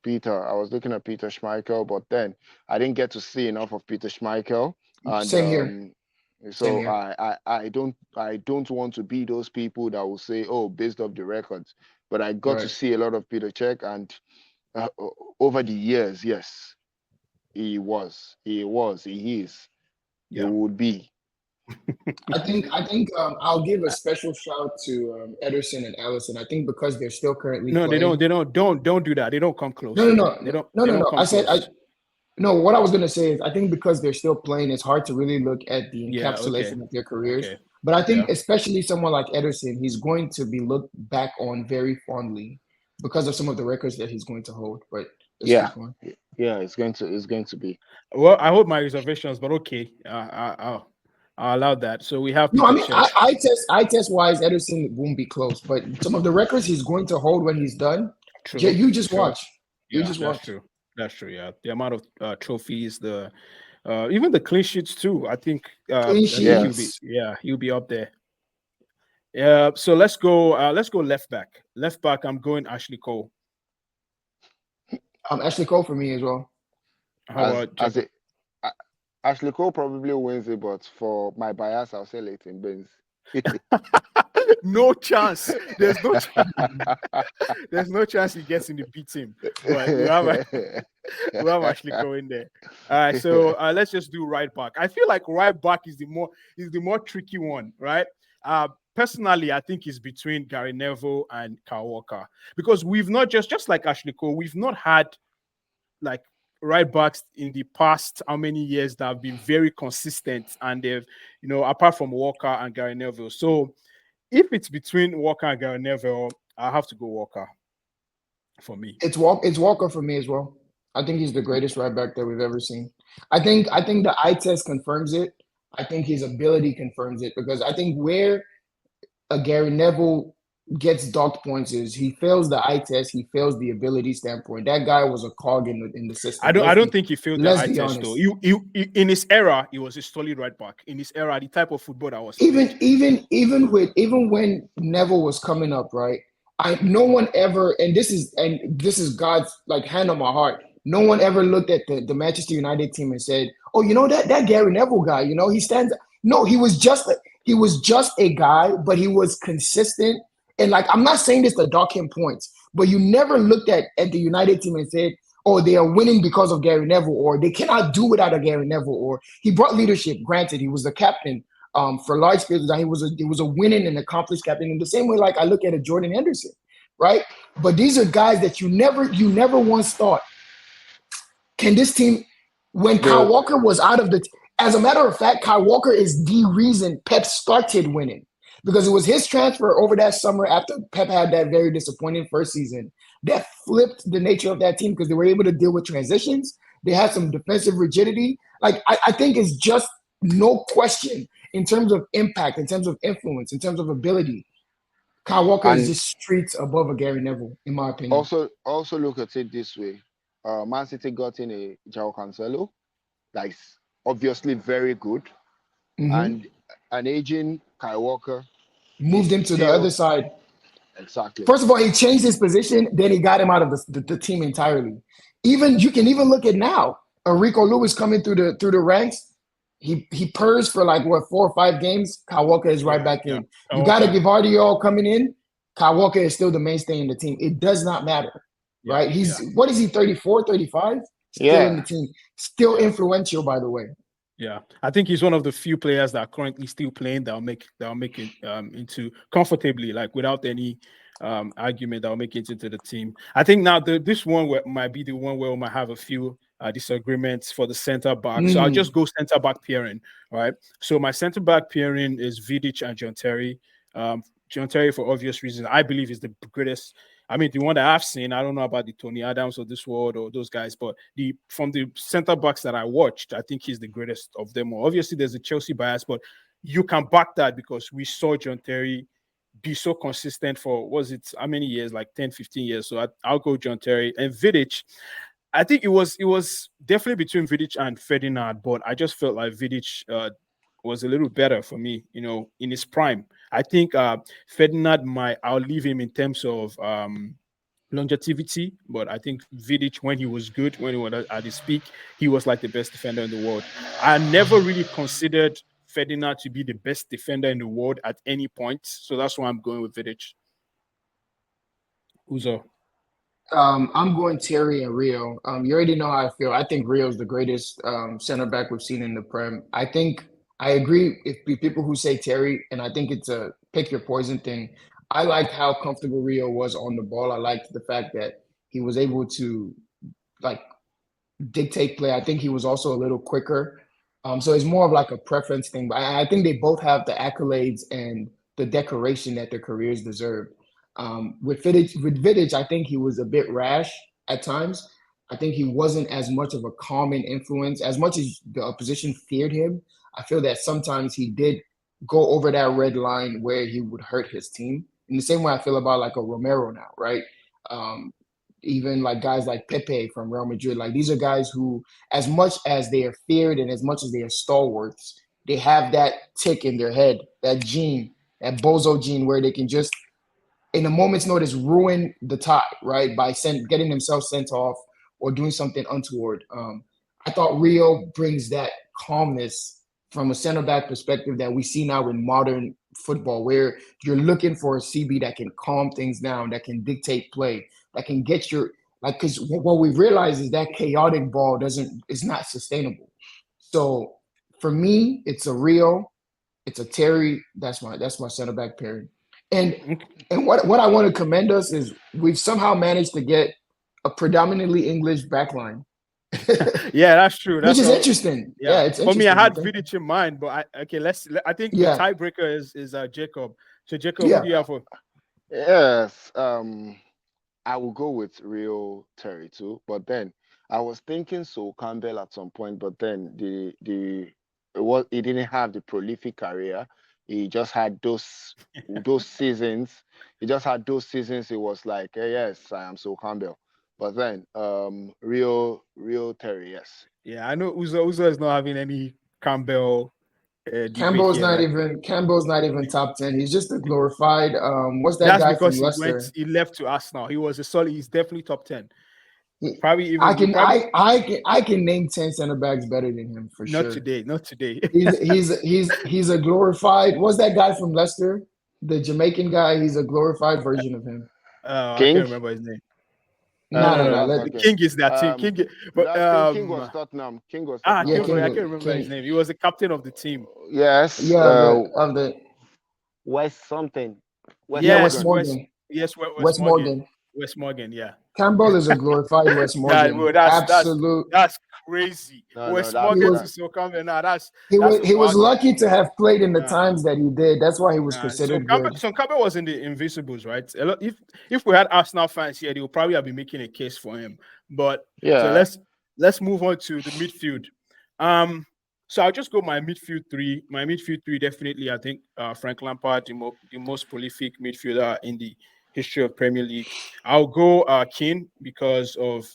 Peter. I was looking at Peter Schmeichel, but then I didn't get to see enough of Peter Schmeichel. And, Same here. So I don't want to be those people that will say, oh, based off the records. But I got to see a lot of Peter Cech, and over the years, yes, he is, he would be. I think I'll give a special shout to Ederson and Alisson. I think because they're still currently playing. They don't do that. They don't come close. No. What I was gonna say is I think because they're still playing, it's hard to really look at the encapsulation of their careers. Okay. But I think especially someone like Ederson, he's going to be looked back on very fondly because of some of the records that he's going to hold. But it's going to be. Well, I hold my reservations, but okay, I'll allow that. So we have. No, I mean, I test wise, Ederson won't be close, but some of the records he's going to hold when he's done. True. You just watch. That's true. That's true. Yeah, the amount of trophies, the even the clean sheets too. I think clean sheets. He'll be up there. Yeah. So let's go left back. Left back, I'm going Ashley Cole. Ashley Cole for me as well. Ashley Cole probably wins it, but for my bias, I'll say Leighton Baines. No chance. There's no chance. There's no chance he gets in the B team. But we have Ashley Cole in there. All right, so let's just do right back. I feel like right back is the more tricky one, right? Personally, I think it's between Gary Neville and Kyle Walker, because we've not just like Ashley Cole, we've not had like right backs in the past how many years that have been very consistent, and they've, apart from Walker and Gary Neville. So if it's between Walker and Gary Neville, I have to go Walker for me. It's Walker for me as well. I think he's the greatest right back that we've ever seen. I think the eye test confirms it. I think his ability confirms it, because I think where Gary Neville gets docked points is he fails the eye test, he fails the ability standpoint. That guy was a cog in the system. I don't think he failed the eye test though. He in his era, he was a solid right back. In his era, the type of football that was even when Neville was coming up, right? No one ever, and this is God's like hand on my heart. No one ever looked at the Manchester United team and said, "Oh, that Gary Neville guy, he stands." No, he was just a guy, but he was consistent. And like, I'm not saying this to dock him points, but you never looked at the United team and said, "Oh, they are winning because of Gary Neville," or "They cannot do without a Gary Neville," or he brought leadership. Granted, he was the captain for large periods. He was a winning and accomplished captain. In the same way, like I look at a Jordan Henderson, right? But these are guys that you never once thought, can this team? When Kyle Walker was out of as a matter of fact, Kyle Walker is the reason Pep started winning, because it was his transfer over that summer after Pep had that very disappointing first season that flipped the nature of that team, because they were able to deal with transitions. They had some defensive rigidity. Like, I think it's just no question in terms of impact, in terms of influence, in terms of ability. Kyle Walker is And just streets above a Gary Neville, in my opinion. also look at it this way. Man City got in a João Cancelo that is obviously very good, and an aging Kyle Walker is Moved him to the other still side. exactly. First of all, he changed his position, then he got him out of the team entirely. Even you can even look at now. Enrico Lewis coming through the ranks. He purrs for like what 4 or 5 games. Kyle Walker is right back in. You got to give Guardiola coming in. Kyle Walker is still the mainstay in the team. It does not matter, right? What is he, 34, 35? Still in the team. Still influential, by the way. Yeah, I think he's one of the few players that are currently still playing that'll make it into comfortably, like without any argument, that'll make it into the team. I think now this one might be the one where we might have a few disagreements for the center back. So I'll just go center back pairing. All right. So my center back pairing is Vidic and John Terry. John Terry, for obvious reasons, I believe is the greatest. I mean, the one that I've seen, I don't know about the Tony Adams of this world or those guys, but from the center backs that I watched, I think he's the greatest of them all. Obviously, there's a Chelsea bias, but you can back that because we saw John Terry be so consistent for, how many years? Like 10, 15 years. So I'll go John Terry. And Vidic, I think it was definitely between Vidic and Ferdinand, but I just felt like Vidic was a little better for me, in his prime. I think Ferdinand I'll leave him in terms of longevity, but I think Vidic, when he was good, when he was at his peak, he was like the best defender in the world. I never really considered Ferdinand to be the best defender in the world at any point, so that's why I'm going with Vidic. Uzo. I'm going Terry and Rio. You already know how I feel. I think Rio's the greatest center back we've seen in the Prem. I think I agree if people who say Terry, and I think it's a pick your poison thing. I liked how comfortable Rio was on the ball. I liked the fact that he was able to like dictate play. I think he was also a little quicker. So it's more of like a preference thing. But I think they both have the accolades and the decoration that their careers deserve. With Vidic, I think he was a bit rash at times. I think he wasn't as much of a calming influence. As much as the opposition feared him, I feel that sometimes he did go over that red line where he would hurt his team. In the same way I feel about like a Romero now, right? Even like guys like Pepe from Real Madrid. Like these are guys who, as much as they are feared and as much as they are stalwarts, they have that tick in their head, that gene, that bozo gene where they can just, in a moment's notice, ruin the tie, right? By getting themselves sent off or doing something untoward. I thought Rio brings that calmness from a center back perspective that we see now in modern football, where you're looking for a CB that can calm things down, that can dictate play, that can get because what we've realized is that chaotic ball is not sustainable. So for me, it's a Rio, it's a Terry. That's my center back pairing. And what I want to commend us is we've somehow managed to get a predominantly English backline. Yeah, that's true. Which is interesting. Yeah, it's interesting. For me, I had Vidic in mind, but I think the tiebreaker is Jacob. So Jacob, who do you have for? Yes, I will go with Rio Terry too. But then I was thinking Sol Campbell at some point, but then he didn't have the prolific career. He just had those seasons. He just had those seasons. It was like, yes, I am Sol Campbell. But then Rio Terry, yes. Yeah, I know Uzo is not having any Campbell. Campbell's not even top 10. He's just a glorified. What's that guy from Leicester? He left to Arsenal. He was a solid. He's definitely top 10. Probably even. I can name 10 center backs better than him for sure. Not today. He's a glorified. What's that guy from Leicester? The Jamaican guy. He's a glorified version of him. I can't remember his name. No. King is that team. King was Tottenham. King was I can't remember his name. He was the captain of the team. Yes. Of the West something. West Morgan. Yes, West Morgan. West Morgan, yeah. Campbell is a glorified West Morgan. That's crazy. West Morgan to so Campbell. He was lucky to have played in the times that he did. That's why he was considered good. So Campbell was in the Invincibles, right? If we had Arsenal fans here, they would probably have been making a case for him. But so let's move on to the midfield. So I'll just go my midfield three. My midfield three definitely. I think Frank Lampard, the most prolific midfielder in the history of Premier League. I'll go Keane because of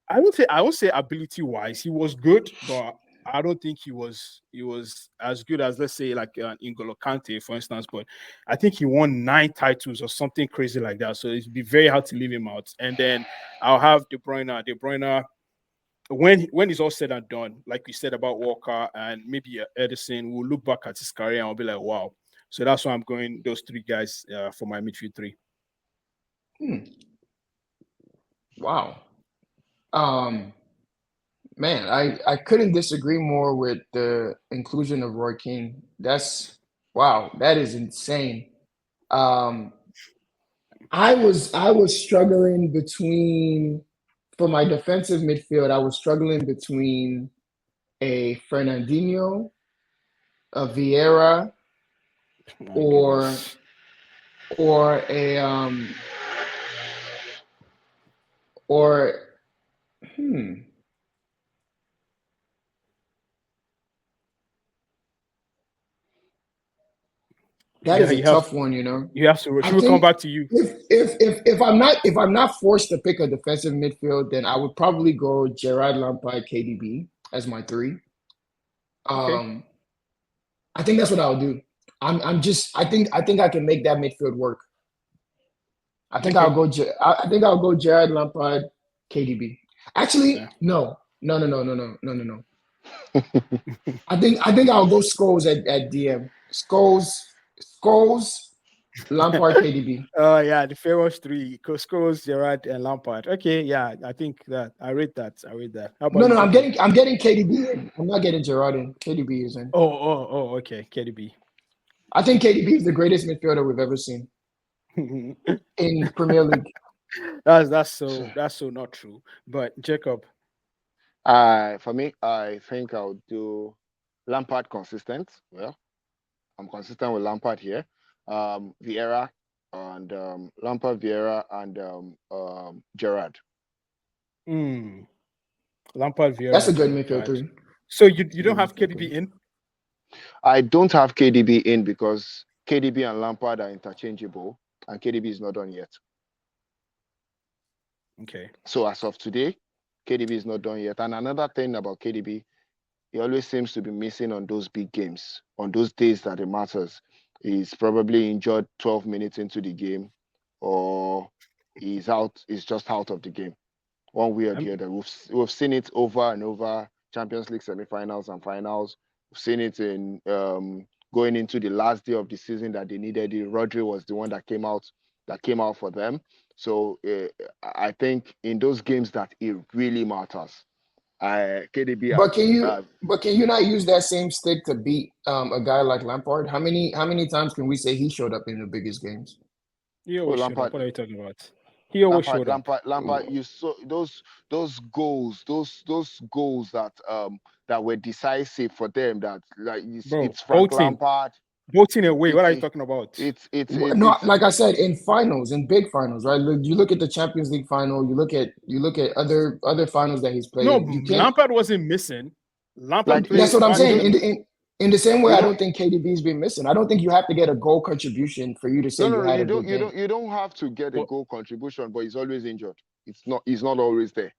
I won't say ability wise he was good, but I don't think he was as good as let's say like N'Golo Kante for instance. But I think he won 9 titles or something crazy like that. So it'd be very hard to leave him out. And then I'll have De Bruyne. De Bruyne when it's all said and done, like we said about Walker and maybe Edison, we'll look back at his career and we'll be like, wow. So that's why I'm going those three guys for my midfield three. Wow. Man, I couldn't disagree more with the inclusion of Roy Keane. That's wow, that is insane. Um, I was struggling between for my defensive midfield, I was struggling between a Fernandinho, a Vieira, My or goodness. or a or hmm. That Yeah, is a tough one, you know. you have to. I Should we come think back to you? if I'm not forced to pick a defensive midfield, then I would probably go Gerard Lampard, KDB as my three. Okay. Um, I think that's what I'll do. I'm just I think I can make that midfield work. Okay. I think I'll go Gerard Lampard, KDB. Actually, Yeah. no, no, no, no, no, no, no, no, no. I think I'll go Scholes at DM. Scholes, Lampard, KDB. Oh yeah, the famous three: Scholes, Gerrard, and Lampard. Okay, yeah, I think that I read that. I read that. How about No, you, no, I'm Jacob? getting KDB in. I'm not getting Gerard in. KDB is in. Okay, KDB. I think KDB is the greatest midfielder we've ever seen in Premier League. That's so not true. But Jacob, For me, I think I'll do Lampard consistent. Well, I'm consistent with Lampard here. Vieira and Lampard, Vieira and Gerrard. mm, Lampard, Vieira, That's a and good midfield Gerrard. three. So It's a you don't good have midfield KDB three. in? I don't have KDB in because KDB and Lampard are interchangeable, and KDB is not done yet. Okay. So as of today, KDB is not done yet. And another thing about KDB, he always seems to be missing on those big games, on those days that it matters. He's probably injured 12 minutes into the game, or he's just out of the game, one way or Um, the other. We've seen it over and over, Champions League semi-finals and finals. We've seen it in going into the last day of the season that they needed it. Rodri was the one that came out for them. So I think in those games that it really matters, KDB But has can you but can you not use that same stick to beat a guy like Lampard? How many times can we say he showed up in the biggest games? he oh always showed up. Lampard What are you talking about? He always showed up. Lampard. You saw those goals, those goals that were decisive for them. That like Bro, it's Frank Lampard. bolting away. What It's are you it, talking about? No, it's like I said, in finals, in big finals, right? Look, you look at the Champions League final. You look at other finals that he's played No, in. You can't. Lampard wasn't missing. Lampard like played That's you what I'm span saying. you In the same way, you I don't don't think KDB's been missing. I don't think you have to get a goal contribution for you to say no you no no had a good game. you don't have to get a but goal contribution, but he's always injured. He's not always there.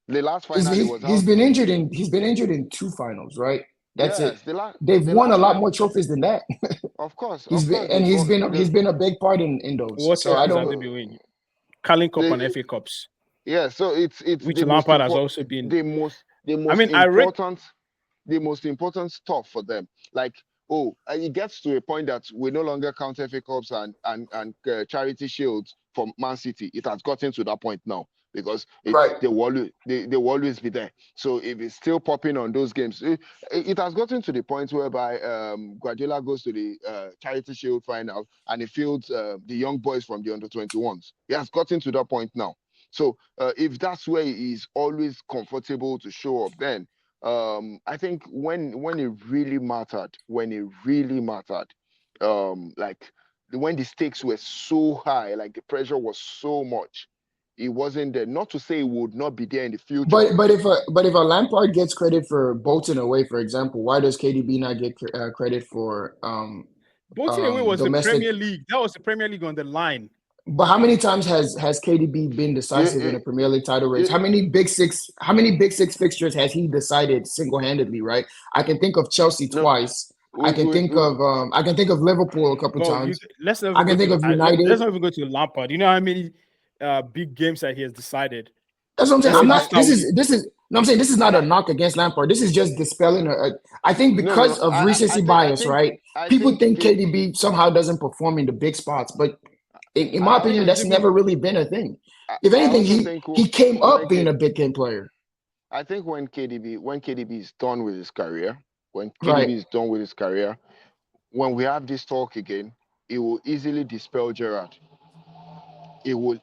The last He's final he he's, was he's out. been injured in he's been injured in two finals, right? That's it. Yes, They've the won a last lot final. more trophies than that. Of course And they've he's won. been he's been a big part in those. what So I trophies have don't. they been winning? Carling Cup and They, FA Cups, yeah, so it's which Lampard has also been. the I most mean, I read. important stuff for them. Like, it gets to a point that we no longer count FA Cups and charity shields for Man City. It has gotten to that point now because Right. they will always be there. So if it's still popping on those games, it has gotten to the point whereby Guardiola goes to the charity shield final and he fields the young boys from the under 21s. He has gotten to that point now. So if that's where he's always comfortable to show up, then I think when it really mattered, like when the stakes were so high, like the pressure was so much, he wasn't there. Not to say he would not be there in the future. But if a Lampard gets credit for Bolton away, for example, why does KDB not get credit for Bolton away was domestic? the Premier League. That was the Premier League on the line. But how many times has KDB been decisive in a Premier League title race? How many big six fixtures has he decided single-handedly? Right. I can think of Chelsea twice. I can think of Liverpool a couple times. I can think of United. Let's not even go to Lampard. You know how many big games that he has decided. That's what I'm saying. I'm saying this is not a knock against Lampard. This is just dispelling I think because of recency bias, right? People think KDB somehow doesn't perform in the big spots, but in my opinion, that's never really been a thing. If anything, he came up being a big game player. I think when KDB is done with his career, when we have this talk again, it will easily dispel Gerrard. It will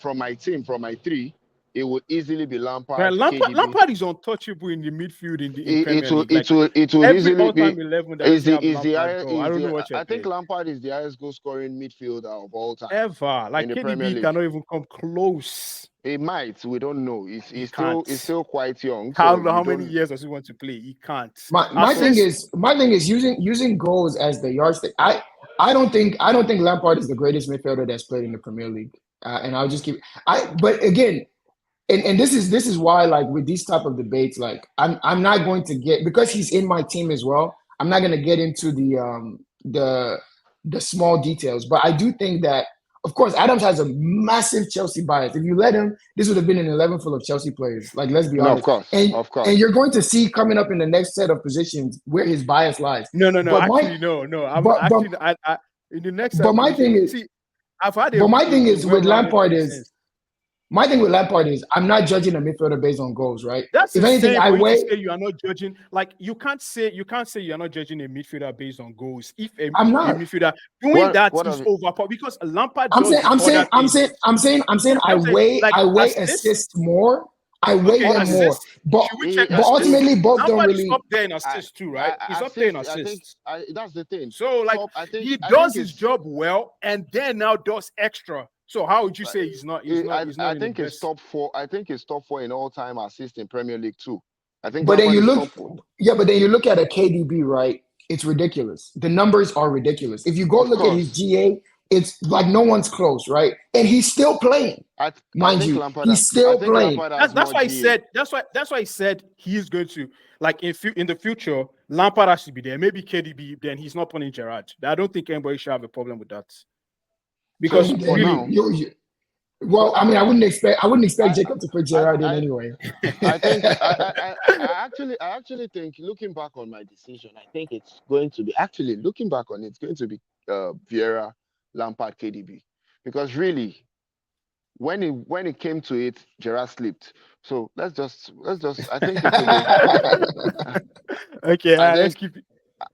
from my team, from my three. It would easily be Lampard. Right, Lampard is untouchable in the midfield in the Premier League. It will easily be. 11 I don't know what you're I think Lampard is the highest goal scoring midfielder of all time. Ever. Like KDB cannot even come close. He might. We don't know. He's still quite young. How many years does he want to play? He can't. My thing is using goals as the yardstick. I don't think Lampard is the greatest midfielder that's played in the Premier League. And I'll just but again. And this is why, like, with these type of debates, like I'm not going to get, because he's in my team as well. I'm not going to get into the small details, but I do think that, of course, Adams has a massive Chelsea bias. If you let him, this would have been an 11 full of Chelsea players. Like, let's be honest. Of course. And you're going to see coming up in the next set of positions where his bias lies. No. Actually, no. In the next. But my thing is, with Lampard is. My thing with Lampard is I'm not judging a midfielder based on goals, right? That's if anything, you are not judging. Like you can't say you are not judging a midfielder based on goals. If a midfielder doing that is overpowered, because Lampard. I'm saying I weigh assists more. I weigh them more, but ultimately both don't really. He's up there in assists too, right? He's up there in assists. That's the thing. So like he does his job well, and then now does extra. So how would you say he's not? I think it's top four. I think it's top 4 in all-time assists in Premier League too. I think. But then you look, at a KDB, right? It's ridiculous. The numbers are ridiculous. If you go look at his GA, it's like no one's close, right? And he's still playing. He's still playing. That's why he said. That's why he said he's going to, like, in the future, Lampard has to be there. Maybe KDB. Then he's not putting Gerrard. I don't think anybody should have a problem with that. Because I wouldn't expect Jacob to put Gerrard in anyway. I actually think, looking back on my decision, I think it's going to be Vieira, Lampard, KDB, because really, when it came to it, Gerrard slipped. So let's just. I think. Okay, let's keep it.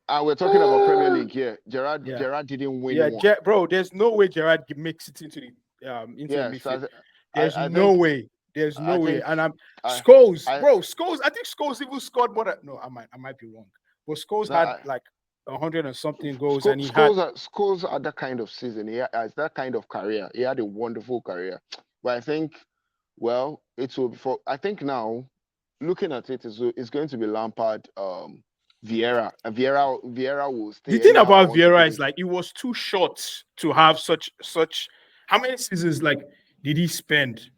We're talking about Premier League here. Gerrard didn't win. Yeah, bro. There's no way Gerrard makes it into the midfield. There's no way. There's no way. And Scholes, bro. Scholes. I think Scholes even scored more. I might be wrong. But Scholes had like 100 and something goals, and Scholes had that kind of season. He has that kind of career. He had a wonderful career. But I think, it will be for. I think now, looking at it, it's going to be Lampard. Vieira will stay. The thing about Vieira is, like, it was too short to have such. How many seasons did he spend?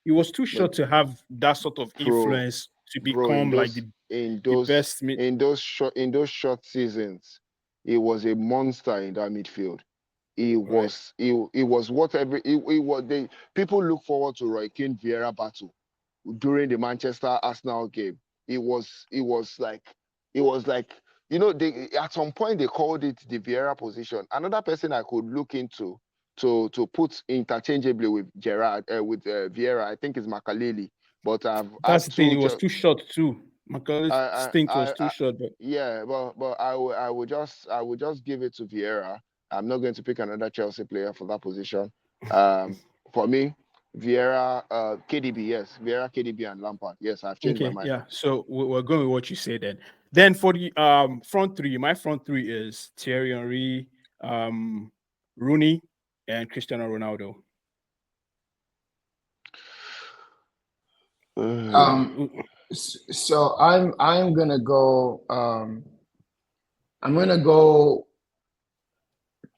It was too short to have that sort of influence to become the best. In those short seasons, he was a monster in that midfield. He was whatever. People look forward to Roy Keane Vieira battle during the Manchester Arsenal game. It was like. At some point they called it the Vieira position. Another person I could look into to put interchangeably with Gerrard, with Vieira, I think is Makaleli. But that's the thing. It was too short too. Makaleli's stint was too short. But I would just give it to Vieira. I'm not going to pick another Chelsea player for that position. For me, Vieira, KDB, yes. Vieira, KDB, and Lampard. Yes, I've changed my mind. Yeah, so we're going with what you say then. Then for the front three, my front three is Thierry Henry, Rooney, and Cristiano Ronaldo. Um, so I'm gonna go. I'm gonna go.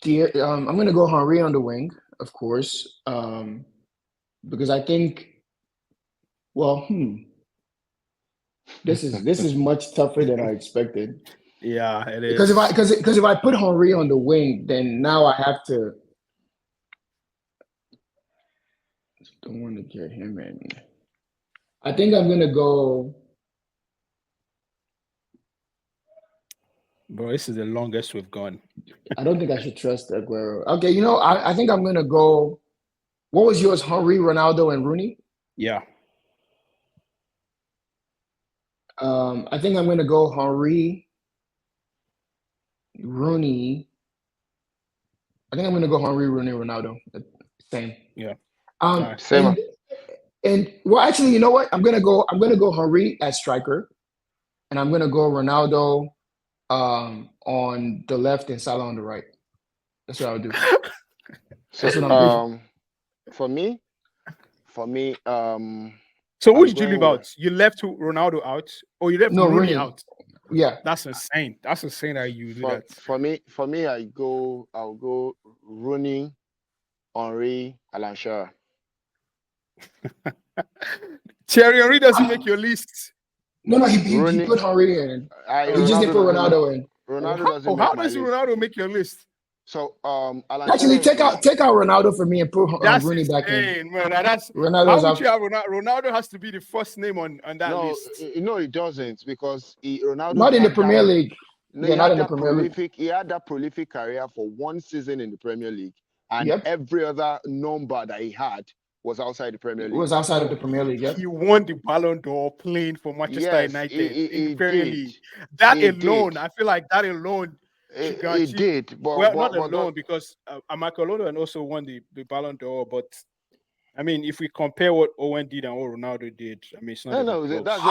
I'm gonna go Henry on the wing, of course. Because I think. Well, this is much tougher than I expected. Yeah, it Because is. if I put Henry on the wing, then now I have to. Don't want to get him in. I think I'm gonna go. Bro, this is the longest we've gone. I don't think I should trust Aguero. Okay, you know, I think I'm gonna go. What was yours? Henry, Ronaldo, and Rooney. Yeah. I think I'm gonna go Henry, Rooney. I think I'm gonna go Henry, Rooney, Ronaldo. Same. Yeah. Um, Same. and well, actually, you know what? I'm gonna go Henry as striker, and I'm gonna go Ronaldo on the left and Salah on the right. That's what I'll do. That's what I'm doing. For me, So who I'm did you leave going out? You left Ronaldo out, or you left No, Rooney Rooney. out? Yeah. That's insane. That's insane that you do that. for me, I'll go Rooney, Henry, Alan Shearer. Thierry Henry doesn't make your list. No, he Rooney- put Henry in. I- He just didn't put doesn't Ronaldo in. Ronaldo doesn't How make my does list. Ronaldo make your list? So Alan Actually, Shearer take out Ronaldo for me and put That's Rooney back in. insane, man. That's Ronaldo's how would out. you have Ronaldo? Ronaldo has to be the first name on that No, list. no, it doesn't because Ronaldo Not in the had Premier that- League. No, Yeah, he not had in the that Premier League. prolific. He had that prolific career for one season in the Premier League, and Yep. every other number that he had was outside the Premier It League. was outside of the Premier League. Yep. He won the Ballon d'Or playing for Manchester Yes, United he in the Premier did. League. That He alone, did. I feel like that alone should He guarantee. did, but Well, but, not but, alone because Michael Owen also won the Ballon d'Or, but I mean, if we compare what Owen did and what Ronaldo did, I mean, it's not no, even no, close.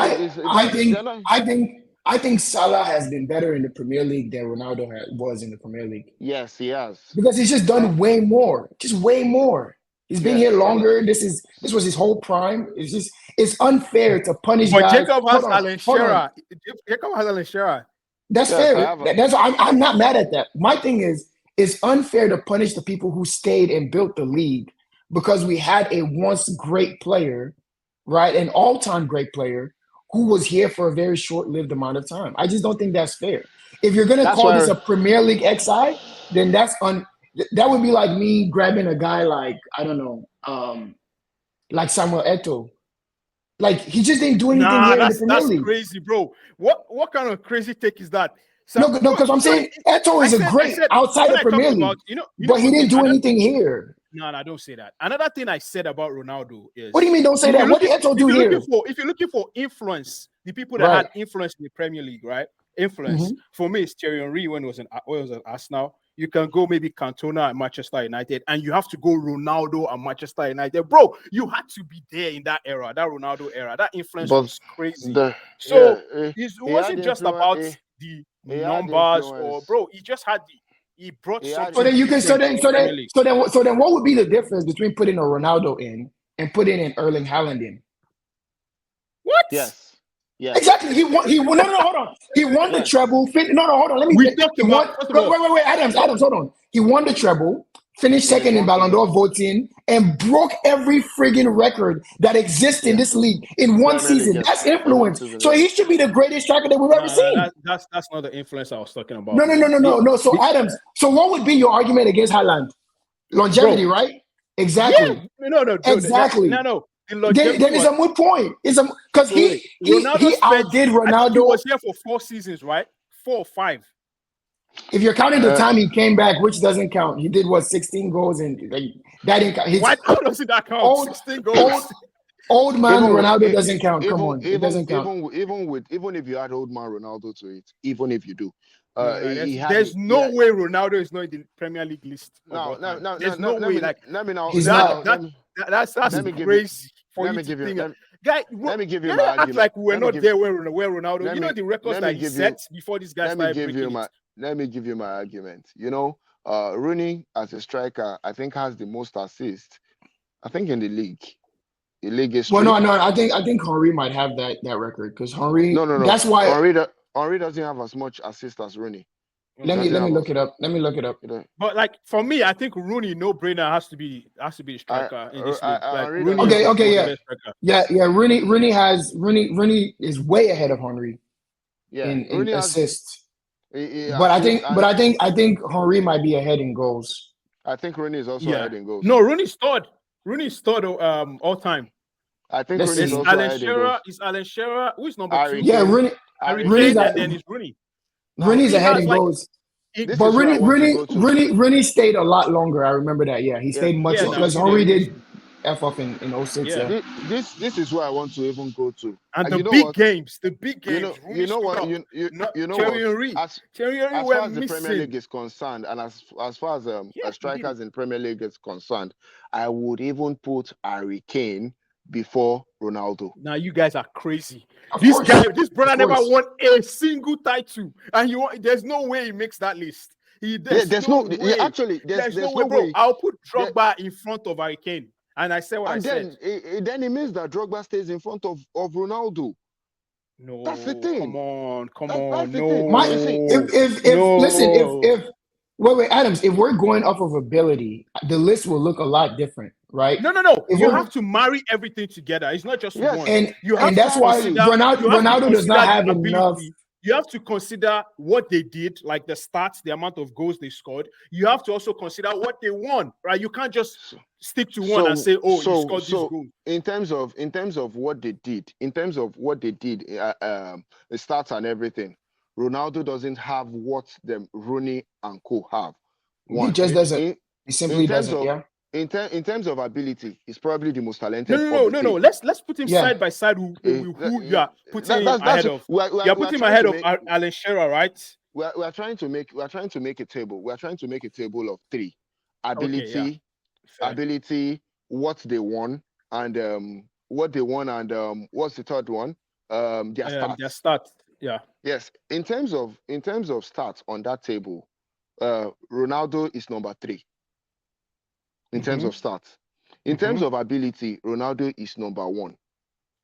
I think Salah has been better in the Premier League than Ronaldo was in the Premier League yes, he has. because he's just done way more, just way more. He's been Yes. here longer. This was his whole prime. It's unfair to punish But guys. Jacob has Hold on, Alan hold on. Shearer. Jacob has Alan Shearer. That's Yes, I fair. have a- That's I'm not mad at that. My thing is, it's unfair to punish the people who stayed and built the league because we had a once great player, right, an all-time great player who was here for a very short-lived amount of time. I just don't think that's fair. If you're gonna That's call why- this a Premier League XI, then that would be like me grabbing a guy like I don't know, like Samuel Eto'o. Like he just didn't do anything here in the Premier that's League. crazy, bro. What kind of crazy take is that? No, because I'm saying Eto'o is outside when the I Premier talk League, about, but he didn't do another- anything here. No, I don't say that. Another thing I said about Ronaldo is, What do you mean? Don't say if that. you're What did looking- Eto'o do if you're here? looking for- if you're looking for influence, the people that Right. had influence in the Premier League, right? Influence for me is Thierry Henry when it was at Arsenal. You can go maybe Cantona at Manchester United, and you have to go Ronaldo at Manchester United, bro. You had to be there in that era, that Ronaldo era. That influence But was crazy. the- So yeah, it he wasn't had just influence- about he- the he had numbers, or influence. bro. He just had he brought He had something. So then you can. So different then. to So the Premier then. League. So then. What would be the difference between putting a Ronaldo in and putting an Erling Haaland in? What? Yes. Yes. Exactly. He won. No, hold on. He won the Yes. treble. No, hold on. Let me. We talked he about- won- first of all- Wait. Adams. Hold on. He won the treble. Finished Yeah, second he in won Ballon d'Or voting and broke every friggin' record that exists in this league in one Premier League, season. yes. That's In one influence. season, So yes. he should be the greatest striker that we've ever seen. That's not the influence I was talking about. No. So Adams. So what would be your argument against Haaland? Longevity, Bro. right? Exactly. Yeah, no, Exactly. no. The longevity Then it's a moot point. Because he outdid I think he Ronaldo. was here for 4 seasons, right? 4 or 5. If you're counting the time he came back, which doesn't count, he did 16 goals and that didn't count. How doesn't that count? Old- 16 goals. Old man Even with- Ronaldo doesn't count. even- Come on, it even- doesn't count. Even if you add old man Ronaldo to it, even if you do, There's no way Ronaldo is not in the Premier League list. No. There's no way. Let me know. He's let not. me- That's Let me give crazy for let you me to give you- think. let- Guy, let me give you let my act argument. like we were Let me not give- there when Ronaldo. let You know me- the records let that me he give set you- before this guy let me started give breaking you my it. let me give you my argument. Rooney as a striker, I think has the most assists. I think in the league. The league is Well, no. I think Henry might have that record because Henry. No. That's why. Henry doesn't have as much assist as Rooney. Let me look it up. Let me look it up. But like for me, I think Rooney, no brainer, has to be the striker in this league. Like Rooney Okay, is yeah. the best striker. Yeah. Rooney is way ahead of Henry in Rooney assists. But I think Henry might be ahead in goals. I think Rooney is also ahead in goals. No, Rooney's third. All time. I think Let's Rooney is see. also ahead in goals. Is Alan Shearer who's number Harry 2? Yeah, Rooney. Rooney's and then it's Rooney. Rooney's ahead in goals. But Rooney stayed a lot longer. I remember that. Yeah, he stayed much longer because Henry did F off in 06. Yeah. This is where I want to even go to. And the big games. You know what? Thierry Henry, as far as the Premier League is concerned, and as far as strikers in Premier League is concerned, I would even put Harry Kane before Ronaldo. Now you guys are crazy. This brother never won a single title, and there's no way he makes that list. There's no way. There's no way, bro. way. I'll put Drogba in front of Harry Kane, and I said what I said. Then it means that Drogba stays in front of Ronaldo. No, that's the thing. Come on. No. Wait, Adams, if we're going off of ability, the list will look a lot different, right? No. You have to marry everything together. It's not just one. And that's why Ronaldo does not have enough. You have to consider what they did, like the stats, the amount of goals they scored. You have to also consider what they won, right? You can't just stick to one and say, "Oh, you scored this goal." In terms of what they did, the stats and everything, Ronaldo doesn't have what Rooney and co have. He just doesn't. He simply doesn't. Yeah. In terms of ability, he's probably the most talented. No. Let's put him side by side with who you are putting him ahead of. You're putting him ahead of Alan Shearer, right? We're trying to make a table. We're trying to make a table of 3: ability, what they won, and what's the third one? Their stats. Their stats. Yeah. Yes. In terms of stats on that table, Ronaldo is number 3. In terms of stats. In terms of ability, Ronaldo is number 1.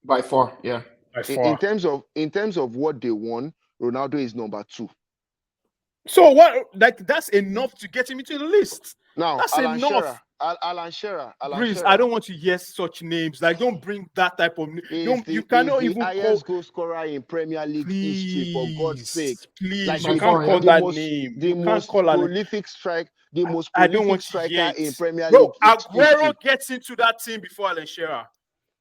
By far, yeah. By far. In terms of what they won, Ronaldo is number 2. So what? Like that's enough to get him into the list. Now, that's enough. Alan Shearer. I don't want to hear such names. Like, don't bring that type of name. You cannot even call highest goal scorer in Premier League history, for God's sake. Please, like, you can't call that name. The most prolific striker in Premier League. Bro, Aguero gets into that team before Alan Shearer.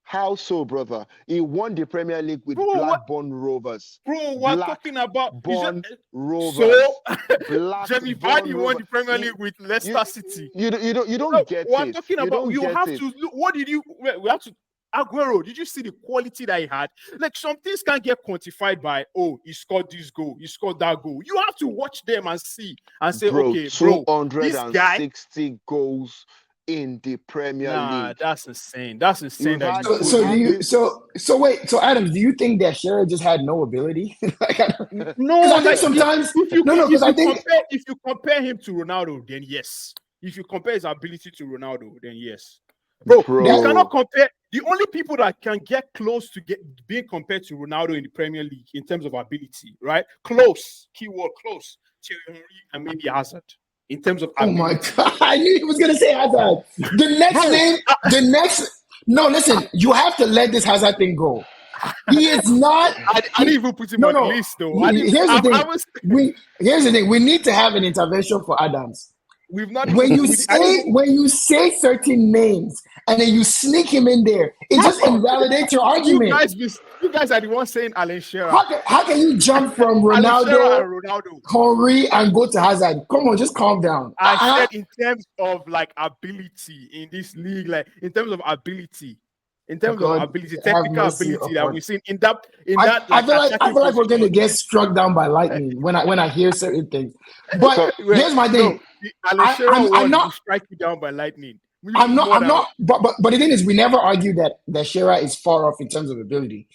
How so, brother? He won the Premier League with Blackburn Rovers. Bro, we're talking about Blackburn Rovers. So, Jamie Vardy won the Premier League with Leicester City. You don't get it. We're talking about. You have to look. What did you? We have to. Aguero, did you see the quality that he had? Like, some things can't get quantified by, oh, he scored this goal, he scored that goal. You have to watch them and see and say, okay, bro, 260 goals in the Premier League. That's insane. That's insane. So wait. So Adams, do you think that Shearer just had no ability? No, I think sometimes. If you compare him to Ronaldo, then yes. If you compare his ability to Ronaldo, then yes. Bro, you cannot compare. The only people that can get close to being compared to Ronaldo in the Premier League in terms of ability, right? Close, keyword close. Thierry Henry and maybe Hazard. In terms of ability. Oh my God, I knew he was gonna say Hazard. No, listen, you have to let this Hazard thing go. He is not. I didn't even put him on the list though. Here's the thing. We need to have an intervention for Adams. We've not. When you say certain names and then you sneak him in there, it just invalidates your argument. You guys are the ones saying Alan Shearer. How can you jump from Ronaldo, Henry, and go to Hazard? Come on, just calm down. I said in terms of like ability in this league, like in terms of ability. In terms of ability, technical ability that we've seen in that. I feel like we're going to get struck down by lightning when I hear certain things. But here's my thing. I'm not strike you down by lightning. I'm not. But the thing is, we never argue that Shearer is far off in terms of ability.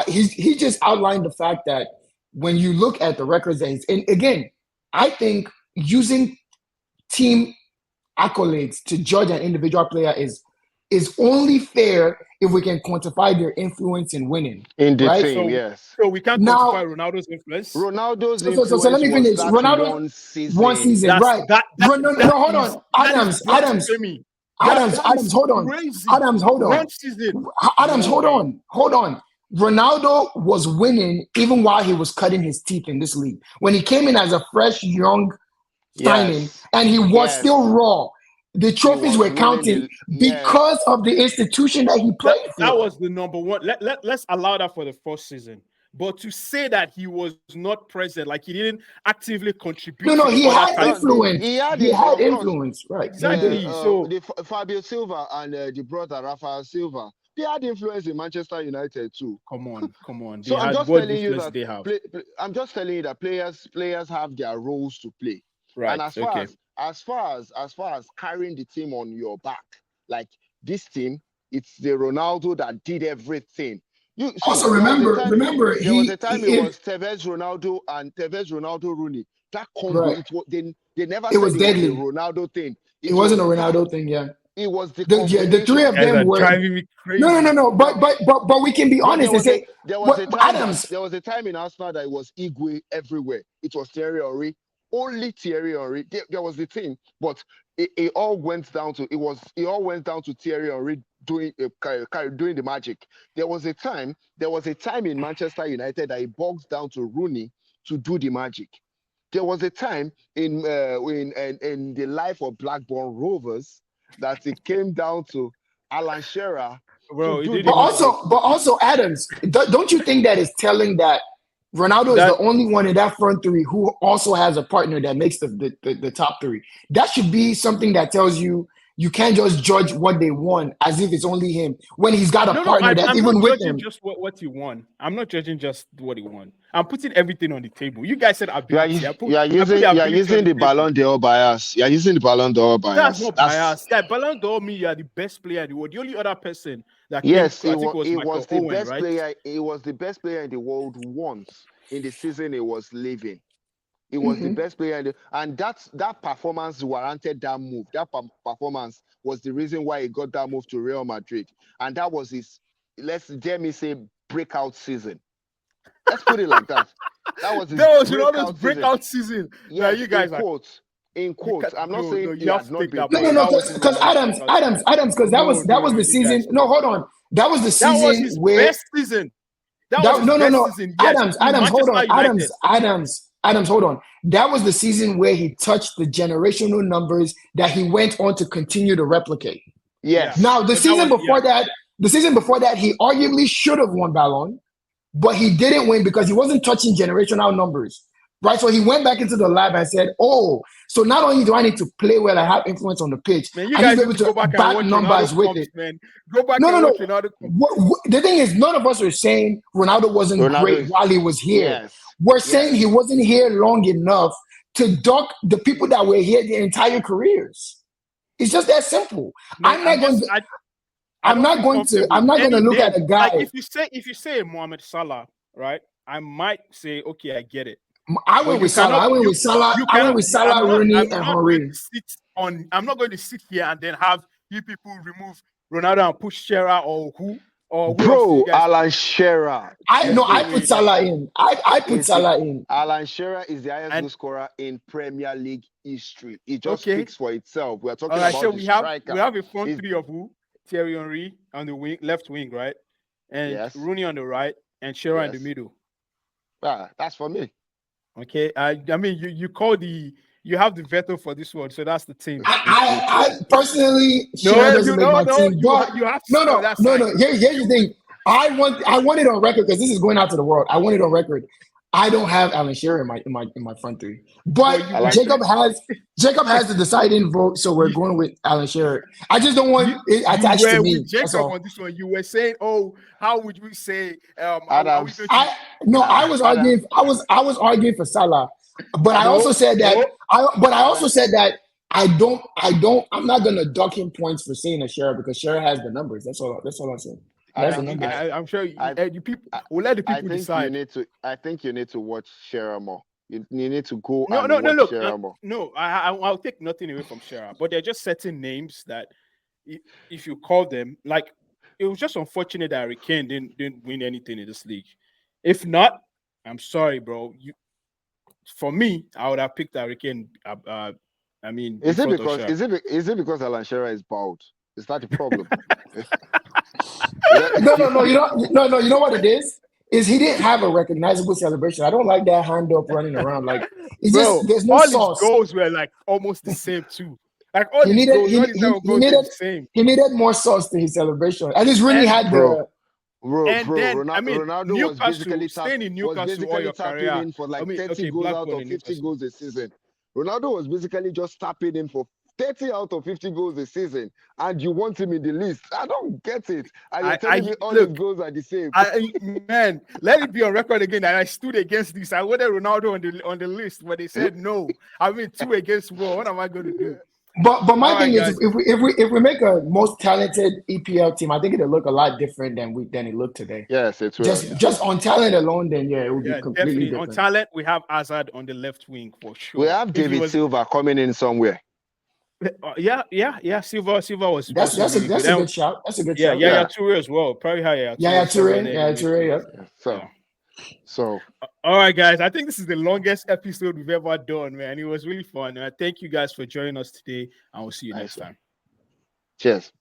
He just outlined the fact that when you look at the records that he's in, again, I think using team accolades to judge an individual player is only fair if we can quantify their influence in winning, In the right? team, So, yes. so we can't Now, quantify Ronaldo's influence. Ronaldo's so let influence me was finish. that Ronaldo, one one season. season, right? No, That hold is on. Adams, blasphemy. That is Hold on. crazy. Adams, hold on. One season. Adams, No hold way. on. Ronaldo was winning even while he was cutting his teeth in this league. When he came in as a fresh, young signing, Yes. and he was Yes. still raw. The trophies was were counting winning yes. because of the institution that he played for. That was the number one. Let's allow that for the first season. But to say that he was not present, like he didn't actively contribute. No, to he the other had tactics. influence. He had He had of course. influence, right? Exactly. So the Fabio Silva and the brother Rafael Silva, they had influence in Manchester United too. come on. So I'm just what telling you influence that they have. I'm just telling you that players have their roles to play. Right. And as far as carrying the team on your back, like this team, it's the Ronaldo that did everything. You see, Also, remember, there was a time it was Tevez Ronaldo and Tevez Ronaldo Rooney. That combo, Right. it was they never It said was it deadly. was a Ronaldo thing. It wasn't a Ronaldo thing, yeah. It was the The three of Guys them are were driving me crazy. No. But we can be honest and say there was a time in Arsenal that it was Igwe everywhere. It was Thierry Henry, only Thierry Henry. There was the team, but it all went down to Thierry Henry doing the magic. There was a time in Manchester United that it bogged down to Rooney to do the magic. There was a time in the life of Blackburn Rovers that it came down to Alan Shearer. Bro, but also Adams, don't you think that is telling that Ronaldo is the only one in that front three who also has a partner that makes the top three? That should be something that tells you can't just judge what they won as if it's only him when he's got a partner that's even with him. Just what he won. I'm not judging just what he won. I'm putting everything on the table. You guys said ability. You are using the Ballon d'Or bias. You are using the Ballon d'Or bias. That's not bias. That Ballon d'Or means you are the best player in the world. The only other person that was the Owen, best right? player. It was the best player in the world once in the season he was leaving. He was the best player, and that performance warranted that move. That performance was the reason why he got that move to Real Madrid, and that was his, dare me say, breakout season. Let's put it like that. That was Ronaldo's breakout season. Yeah, you guys in quotes. I'm not saying you have to take that. No, because Adams, because that was the season. No, hold on. That was the season that was his best season. Adams, hold on. Adams, hold on. That was the season where he touched the generational numbers that he went on to continue to replicate. Yes. Now, the season before that, he arguably should have won Ballon, but he didn't win because he wasn't touching generational numbers. Right, so he went back into the lab and said, "Oh, so not only do I need to play well, I have influence on the pitch. Man, you I guys need to be able to back numbers with it." Man. Go back and watch Ronaldo. The thing is, none of us are saying Ronaldo wasn't great while he was here. Yes. We're saying he wasn't here long enough to duck the people that were here their entire careers. It's just that simple. Man, I'm not going to look at a guy. Like if you say Mohamed Salah, right? I might say, okay, I get it. I went with Salah, Rooney, and Henry. I'm not going to sit here and then have you people remove Ronaldo and push Shearer or who or bro, Alan Shearer. I put Salah in. I put Salah in. Alan Shearer is the highest goal scorer in Premier League history. It just speaks for itself. We are talking about the striker. We have a front three of who? Thierry Henry on the wing, left wing, right? And Rooney on the right, and Shearer in the middle. That's for me. Okay, I mean you have the veto for this one, so that's the team. I personally doesn't make my team. No. Here's the thing. I want it on record because this is going out to the world. I want it on record. I don't have Alan Shearer in my front three, but Jacob has the deciding vote, so we're going with Alan Shearer. I just don't want it attached to me. Jacob on this one, you were saying, "Oh, how would we say?" I was arguing for Salah, but I also said that. I'm not gonna duck him points for saying a Shearer because Shearer has the numbers. That's all I'm saying. I'm sure you people will let the people decide. I think you need to watch Shearer more. You need to go watch Shearer more. No, I'll take nothing away from Shearer, but there are just certain names that if you call them, like it was just unfortunate that Harry Kane didn't win anything in this league. If not, I'm sorry, bro. For me, I would have picked Harry Kane. I mean, is it because Alan Shearer is bald? Is that the problem? No. You know what it is? Is he didn't have a recognizable celebration. I don't like that hand up running around. Like it's bro, just there's no all sauce. his goals were like almost the same too. Like all his goals, all his goals were the same. He needed more sauce to his celebration. I just really had Ronaldo Newcastle, was basically staying in Newcastle all your career in for like 30 goals out of 50 goals a season. Ronaldo was basically just tapping in for 30 out of 50 goals a season, and you want him in the list. I don't get it. And you're telling me all his goals are the same. Man, let it be on record again that I stood against this. I wanted Ronaldo on the list, but they said no. I mean, 2 against 1. What am I going to do? But my thing is, if we make a most talented EPL team, I think it'll look a lot different than it looked today. Yes, it will. Just on talent alone, then it would be completely different. On talent, we have Hazard on the left wing for sure. We have David Silva coming in somewhere. Yeah. Silva was. That's a good shout. That's a good shout. Yeah, Toure as well. Probably Toure. So, all right, guys. I think this is the longest episode we've ever done, man. It was really fun. Thank you guys for joining us today, and we'll see you next time. Cheers.